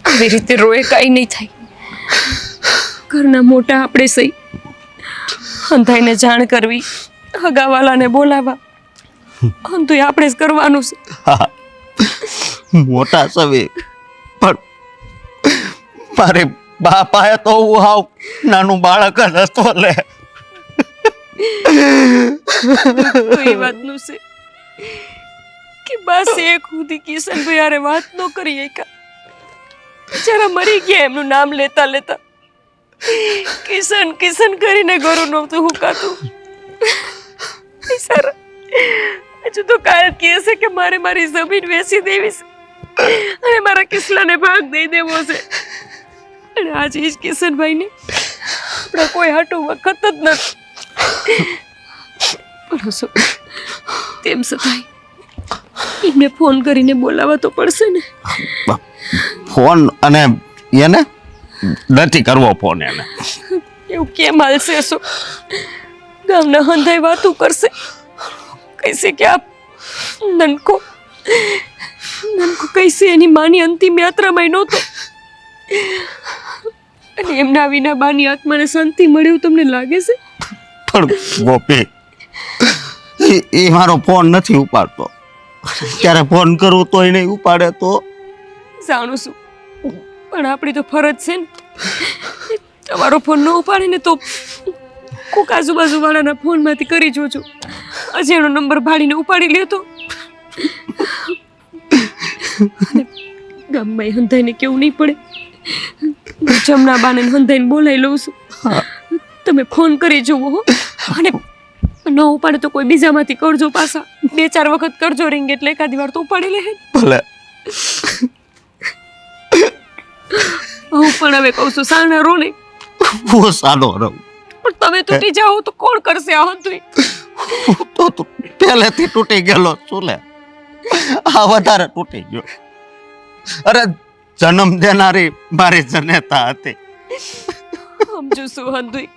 આવી રીતે રોએ કાંઈ નહીં થાય. ઘરના મોટા આપણે સહી અંધાઈને જાણ કરવી હગાવાલાને બોલાવવા અંધું આપણે જ કરવાનું છે. હા, મોટા સવી પણ મારે બાપાએ તો હું હાવ નાનું બાળક જ હતો લે. તો એ વાતનું છે કે બસ એક સુધી કિશનભાઈ હારે વાત ન કરી એકા. જરા મરી ગયા એમનું નામ લેતા લેતા કિશન કરીને ઘરું નહોતું હુકાતું. બિચારા હજુ તો કાલ કહે છે કે મારે મારી જમીન વેચી દેવી છે અને મારા કિસલાને ભાગ દઈ દેવો છે. અને આજે જ કિશનભાઈને આપણા કોઈ હાટું વખત જ નથી. પણ શું તેમ છતાંય એમને ફોન કરીને બોલાવવા તો પડશે ને. ફોન અને એને નથી કરવો ફોન એને. એવું કેમ હાલશે અશોક? ગામના હંધાઈ વાતું કરશે કહીશે કે આપ નનકો કહીશે એની માની અંતિમ યાત્રામાં નહોતો અને એમના વિના બાની આત્માને શાંતિ મળે એવું તમને લાગે છે? પણ ગોપી એ મારો ફોન નથી ઉપાડતો. ત્યારે ફોન કરું તોય નહીં ઉપાડે તો જાણું છું પણ આપણી તો ફરજ છે ને. તમારો ફોન ન ઉપાડે ને તો કોક આજુબાજુવાળાના ફોનમાંથી કરી જોજો. અજયનો નંબર ભાડીને ઉપાડી લેતો. ગામમાં હંધાઈને કેવું નહીં પડે. જમના બાને હંધાઈને બોલાવી લઉં છું. તમે ફોન કરી જુઓ હો. અને ન ઉપાડે તો કોઈ બીજામાંથી કરજો પાછા. 2-4 વખત કરજો રિંગ એટલે એકાદી વાર તો ઉપાડી લે. ભલે. હું પણ હવે કહું છું સાના રો નહીં. હું સાનો રહું પણ તમે તૂટી જાઓ તો કોણ કરશે આ હંધુય? તો પહેલેથી તૂટી ગયેલો છું લે. આ વધારે તૂટી ગયો. અરે જન્મ દેનારી મારી જનેતા હતી. સમજુ છું હંધુય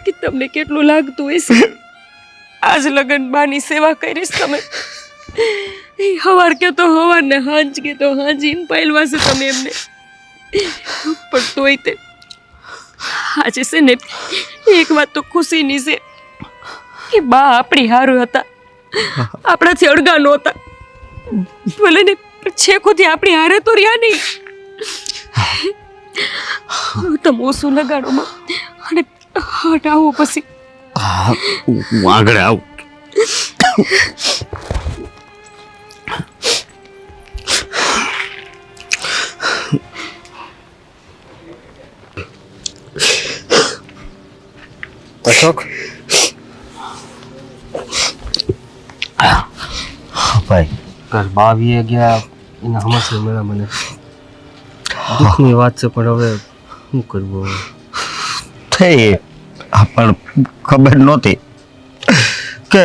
કે તમને કેટલું લાગતું હશે. આજ લગન બાની સેવા કરીશ તમે. હવાર કે તો હવાર ને હાંજ કે તો હાંજી પાયલવા છે તમે એમને. પણ તોય તે આજે છે ને એક વાત તો ખુશીની છે કે બા આપણી હારું હતા. આપણાથી અડગા નહોતા. ભલે ને છેકોથી આપણી હારે તો રહ્યા નહીં. તમે ઓછું લગાડો માં અને હટાવો પછી. હા, હું આગળ આવું. અશોક ભાઈ કાલ 22 ગયા એના હમણાં મેળા મને દુઃખની વાત છે પણ હવે શું કરવું? થઈ પણ ખબર નહોતી કે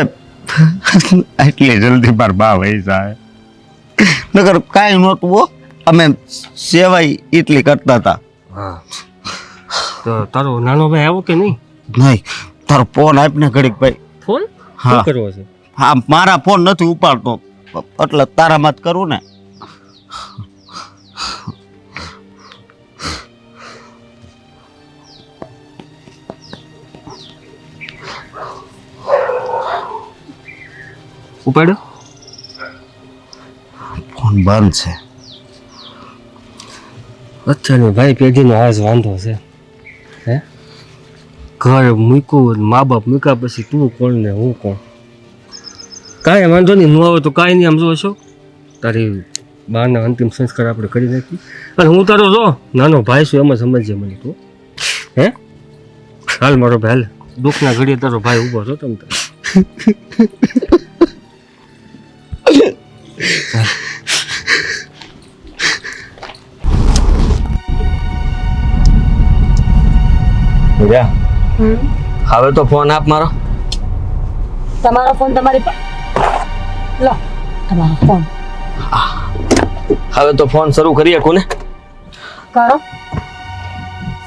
એટલી જલ્દી માર બા વહી જાય નકર કાંઈ નહોતું હો અમે સેવાય એટલી કરતા હતા હા તો તારો નાનો ભાઈ આવ્યો કે નહીં? નહીં તારો ફોન આપને ઘડીક ભાઈ ફોન હા. શું કરવો છે? હા મારા ફોન નથી ઉપાડતો એટલે તારામાં જ કરું ને ઉપાડ્યો? ફોન બંધ છે અચ્છા ને ભાઈ પેઢીનો આજ વાંધો છે હે ઘર મૂક્યું મા બાપ મૂક્યા પછી તું કોણ ને હું કોણ? કાંઈ વાંધો નહીં, ન આવે તો કાંઈ નહીં. આમ જો છો તારી બાના અંતિમ સંસ્કાર આપણે કરી નાખી અને હું તારો જો નાનો ભાઈ છું એમ જ સમજજે મને તું હે. હાલ મારો ભાઈ હાલ, દુઃખના ઘડીએ તારો ભાઈ ઊભો છો તમ તાર. જા હવે તો ફોન આપ મારો. તમારો ફોન તમારી લો તમારો ફોન હવે તો ફોન શરૂ કરીએ કોને? કરો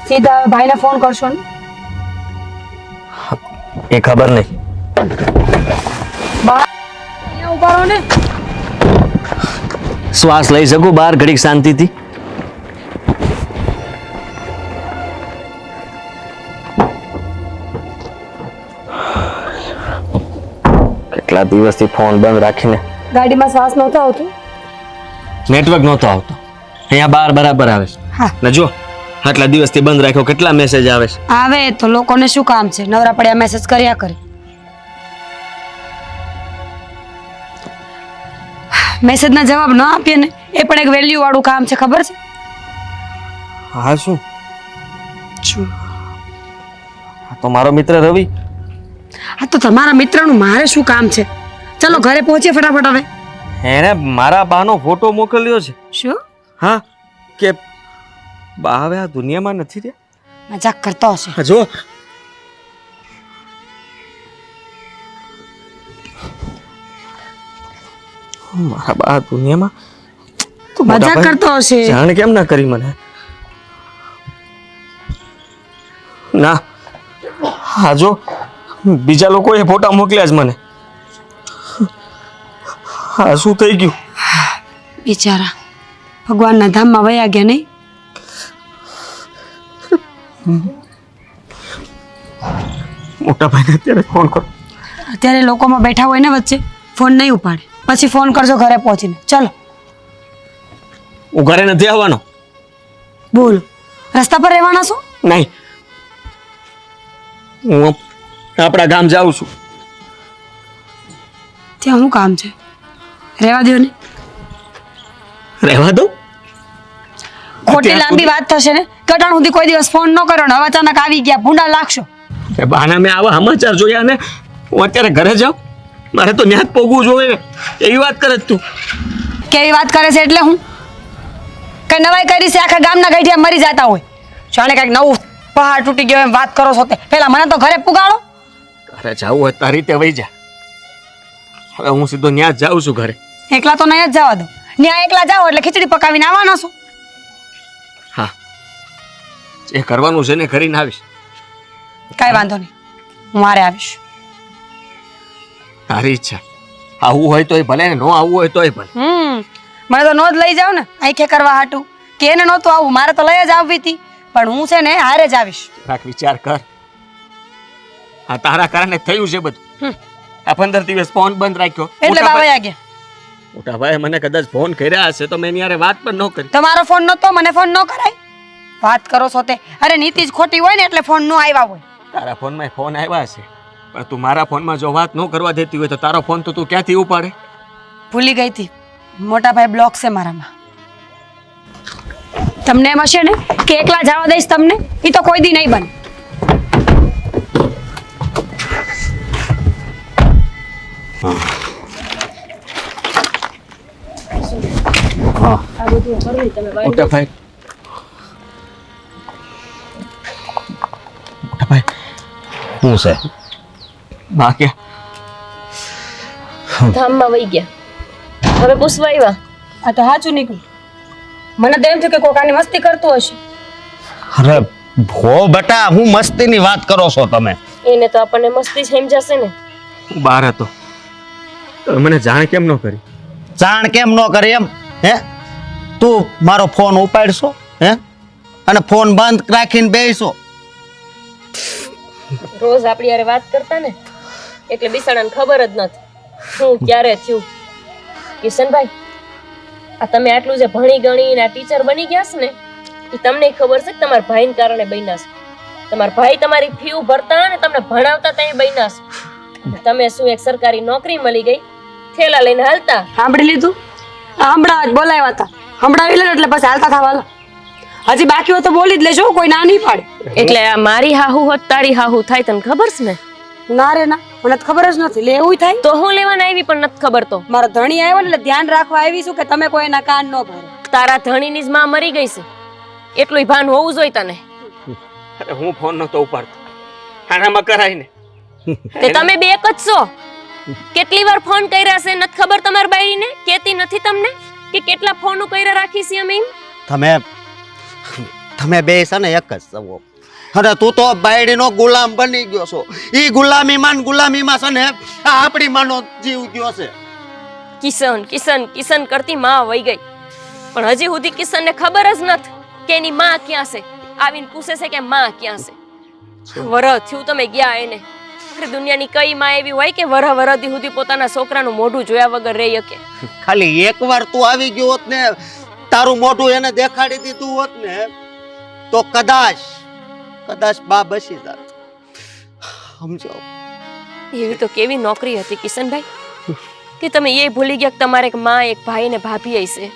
સીધા ભાઈને ફોન કરશો ને એ ખબર નહીં. બહાર અહીંયા ઉભા રહો ને. શ્વાસ લઈ શકું બહાર ઘડીક શાંતિથી? કેટલા દિવસથી ફોન બંધ રાખીને ગાડીમાં શ્વાસ નહોતો આવતો. નેટવર્ક નહોતો આવતો. અહીંયા બહાર બરાબર આવે છે હા ને જો આટલા દિવસથી બંધ રાખ્યો, કેટલા મેસેજ આવે છે. આવે તો લોકોને શું કામ છે, નવરા પડ્યા મેસેજ કર્યા કરે. મેસેજના જવાબ ન આપીએ ને એ પણ એક વેલ્યુ વાળું કામ છે, ખબર છે? હા શું? શું? આ તો મારો મિત્ર રવિ. આ તો તમારા મિત્રનું મારે શું કામ છે? ચલો ઘરે પહોંચીએ ફટાફટ હવે. એને મારા બાનો ફોટો મોકલ્યો છે. શું હા કે બા હવે આ દુનિયામાં નથી રહ્યા. મજાક કરતો હશે? હા જો મારા બા આ દુનિયામાં તો મોટા મજાક ભાઈ કરતો હશે. જાણ કેમ ના કરી મને? ના હા જો બીજા લોકોએ ફોટા મોકલ્યા જ મને. હા શું થઈ ગયું? બિચારા ભગવાનના ધામમાં વયા ગયા નહીં. મોટા ભાઈને અત્યારે ફોન કરો. અત્યારે લોકોમાં બેઠા હોય ને વચ્ચે ફોન નહીં ઉપાડે, પછી ફોન કરજો ઘરે પહોંચીને. ચલો હું ઘરે નથી આવવાનો. બોલો રસ્તા પર રહેવાના છો? નહીં હું આપણા ગામ જાઉં છું. ત્યાં શું કામ છે? રહેવા દો ને. રહેવા દઉં? ખોટી લાંબી વાત થશે ને. કટાણ સુધી કોઈ દિવસ ફોન ન કર્યો ને હવે અચાનક આવી ગયા, ભૂંડા લાગશો. એ બહાના મેં આવા સમાચાર જોયા ને હું અત્યારે ઘરે જાઉં. મારે તો ન્યા જ પોગવું જોઈએ ને. એવી વાત કરે છે તું. કેવી વાત કરે છે એટલે હું કઈ નવાઈ કરી છે? આખા ગામના ગઈઠિયા મરી જતા હોય, જાણે કઈક નવું પહાડ તૂટી ગયો એમ વાત કરો છો. તે પેલા મને તો ઘરે પુગાડો. ઘરે જાવું હોય તારી રીતે વહી જા. હવે હું સીધો ન્યા જ જાઉં છું ઘરે. એકલા તો નહીં જ જવા દો. ત્યાં એકલા જાઓ એટલે ખીચડી પકાવીને આવવાના છો. હા જે કરવાનું છે ને કરીને આવીશ. કાંઈ વાંધો નહીં, હું મારે આવીશ. તારી ઈચ્છા. આવવું હોય તોય ભલે ને ન આવવું હોય તોય ભલે. મને તો નો જ લઈ જાવ ને આંખે કરવા હાટું, કે એને નહોતું આવું, મારે તો લઈ જ આવવી હતી. પણ હું છે ને હારે જ આવીશ. રાખ વિચાર કર. આ તારા કારણે થયું છે બધું. આ 15 દિવસ ફોન બંધ રાખ્યો. એટલે બાવયા ગયા. મોટા ભાઈ મને કદાચ ફોન કર્યા હશે તો મેં યારે વાત પણ ન કરી. તમારો ફોન નહોતો, મને ફોન ન કરાય. વાત કરો છો તે. અરે નીતિ જ ખોટી હોય ને એટલે ફોન નો આવ્યા હોય. તારા ફોનમાં ફોન આવ્યા છે પણ તું મારા ફોનમાં જો વાત ન કરવા દેતી હોય તો તારો ફોન તો તું ક્યાંથી ઉપાડે? ભૂલી ગઈ હતી, મોટા ભાઈ બ્લોક છે મારામાં. તમને એમ હશે ને કે એકલા જવા દઈશ તમને, એ તો કોઈ દી નહીં બને. મોટા ભાઈ શું છે? બા ક્યાં? ધામમાં વહી ગયા. હવે પૂછવા આવ્યા. આ તો સાચું નીકળ્યું. મને તો એમ થયું કે કોક આની મસ્તી કરતું હશે. અરે ભો બટા, હું મસ્તીની વાત કરો છો તમે? એને તો આપણને મસ્તી સમજાશે ને. હું બહાર હતો તો મને જાણ કેમ ન કરી? જાણ કેમ ન કરે એમ? હે, તું મારો ફોન ઉપાડશો હે અને ફોન બંધ રાખીને બેસો? રોજ આપણી યારે વાત કરતા ને એટલે બિસાડાને ખબર જ નથી શું ક્યારે થયું. કિશનભાઈ, આ તમે આટલું જે ભણી ગણીને આ ટીચર બની ગયા છે ને, એ તમને ખબર છે કે તમારા ભાઈને કારણે બન્યા છે. તમારા ભાઈ તમારી ફી ભરતા ને તમને ભણાવતા ત્યાં બન્યા છે. તમે શું એક સરકારી નોકરી મળી ગઈ, થેલા લઈને હાલતા. સાંભળી લીધું? હમણાં જ બોલાવ્યા હતા, હમણાં લે એટલે પછી હાલતા થવા. હજી બાકી હોય તો બોલી જ લેજો, કોઈ ના નહીં પાડે. એટલે આ મારી હાહુ હોત તારી હાહુ થાય તને ખબર છે ને? ના રે ના, મને તો ખબર જ નથી. લે એવું થાય તો હું લેવાના આવી પણ નથી ખબર. તો મારો ધણી આવ્યો ને એટલે ધ્યાન રાખવા આવી છું કે તમે કોઈના કાન ન ભરો. તારા ધણીની જ માં મરી ગઈ છે એટલું ભાન હોવું જોઈએ તને. અરે હું ફોન નતો ઉપાડતો, આનામાં કરાય ને. તે તમે બે એક જ છો. કેટલી વાર ફોન કર્યા છે નથી ખબર તમારી બાયરીને? કેતી નથી તમને કે કેટલા ફોન કર્યા રાખી છે અમે? તમે બે છે ને એક જ છો. અરે તું તો બાયડીનો ગુલામ બની ગયો છો. ઈ ગુલામીમાં ને ગુલામીમાં છે ને આ આપણી માનો જીવ ગયો છે. કિશન કિશન કિશન કરતી માં વહી ગઈ, પણ હજી સુધી કિશનને ખબર જ નથી કે એની માં ક્યાં છે. આવીને પૂછે છે કે માં ક્યાં છે. વરહ થયું તમે ગયા એને. અરે દુનિયાની કઈ માં એવી હોય કે વરહ વરહદી સુધી પોતાના છોકરાનું મોઢું જોયા વગર રહી શકે? ખાલી એકવાર તું આવી ગયો હોત ને, તારું મોઢું એને દેખાડી દીધું હોત ને, તો કદાચ બા બસી જાત. સમજો? એવી તો કેવી નોકરી હતી કિશનભાઈ કે તમે એ ભૂલી ગયા કે તમારે એક માં એક ભાઈ ને ભાભી હશે.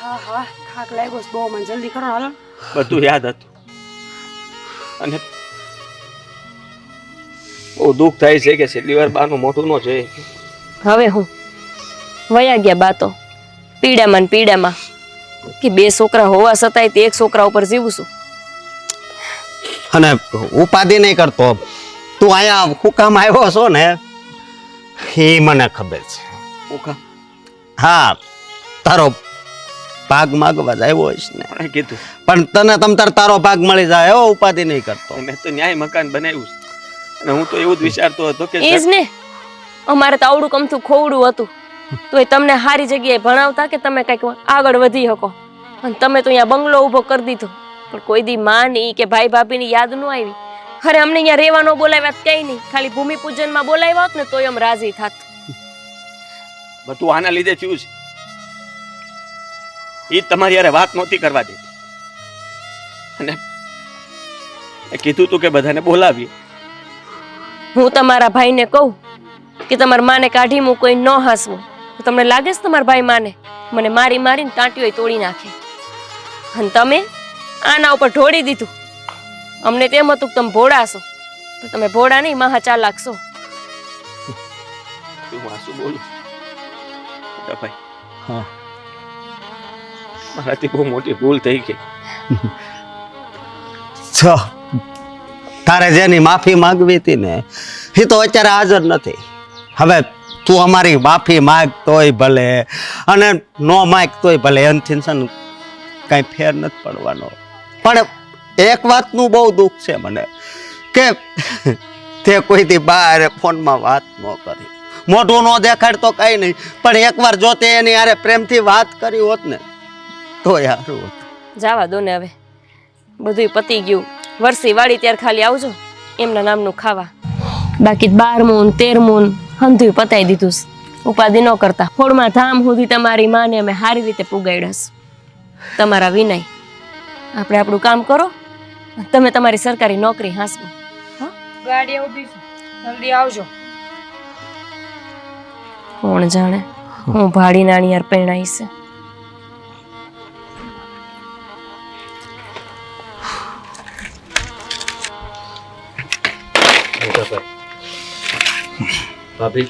હા હા, ખાક લાગ્યો છે બહુ. મને જલ્દી કરો હાલો. બધું યાદ હતું અને બહુ દુઃખ થાય છે કે છેલ્લી વાર બાનું મોઢું ન જોઈએ. હવે હું વયા ગયા બાતો પીડામાં ને પીડામાં કે બે છોકરા હોવા છતાંય તે એક છોકરા ઉપર જીવું છું. અને ઉપાધિ નહીં કરતો. તું અહીંયા હું કામ આવ્યો છો ને એ મને ખબર છે. હું કામ? હા, તારો ભાગ માગવા જ આવ્યો હોઈશ ને. પણ કીધું પણ તને તમતાર તારો ભાગ મળી જાય. એવો ઉપાધિ નહીં કરતો. મેં તો ન્યાય મકાન બનાવ્યું છે અને હું તો એવું જ વિચારતો હતો કે એ જ ને, અમારે તો આવડું કમથું ખોવડું હતું તો એ તમને સારી જગ્યાએ ભણાવતા કે તમે કંઈક આગળ વધી શકો. અને તમે તો અહીંયા બંગલો ઊભો કરી દીધો, પણ કોઈ દી માં ની કે ભાઈ ભાભીની યાદ ન આવી. અરે અમને અહીંયા રહેવા ન બોલાવ્યા કઈ નહીં, ખાલી ભૂમિપૂજનમાં બોલાવ્યા હોત ને તોય અમે રાજી થાત. બધું આના લીધે થયું છે. એ તમારી યારે વાત નહોતી કરવા દેતી અને મેં કીધું તું કે બધાને બોલાવીએ. હું તમારા ભાઈને કહું કે તમારા માને કાઢી મૂકો, ન હસવું. તમને લાગે છે તમારા ભાઈ માને મને મારી મારીને ટાંટીઓ તોડી નાખે? અને તમે આના ઉપર ઢોળી દીધું. અમને તેમ હતું કે તમે ભોળા છો, પણ તમે ભોળા નહીં, મહા ચાલાક છો. હું વાસુ બોલું ભાઈ, હા, મારાથી બહુ મોટી ભૂલ થઈ ગઈ. છો તારે જેની માફી માંગવી હતી ને એ તો અત્યારે હાજર નથી. હવે તું અમારી માફી માગ તોય ભલે અને નો માગ તોય ભલે, એનથી છે ને કાંઈ ફેર નથી પડવાનો. પણ એક વાતનું બહુ દુઃખ છે મને કે તે કોઈથી બહાર ફોનમાં વાત ન કરી, મોઢું ન દેખાડતો કાંઈ નહીં, પણ એકવાર જો તે એની યારે પ્રેમથી વાત કરી હોત ને તો સારું હોત. જાવા દો ને, હવે બધું પતી ગયું. વરસી વાળી ત્યારે ખાલી આવજો એમના નામનું ખાવા. બાકી 12મું 13મું હંધુય પતાઈ દીધું છે. ઉપાધિ ન કરતા. ફોડમાં ધામ સુધી તમારી માને અમે સારી રીતે પુગાડ્યા. તમારા વિનય, આપણે આપણું કામ કરો, તમે તમારી સરકારી નોકરી હાંસવો. ગાડી ઊભી છે, જલ્દી આવજો. કોણ જાણે હું ભાડી નાની યાર પરણાઈ છે. ભાભી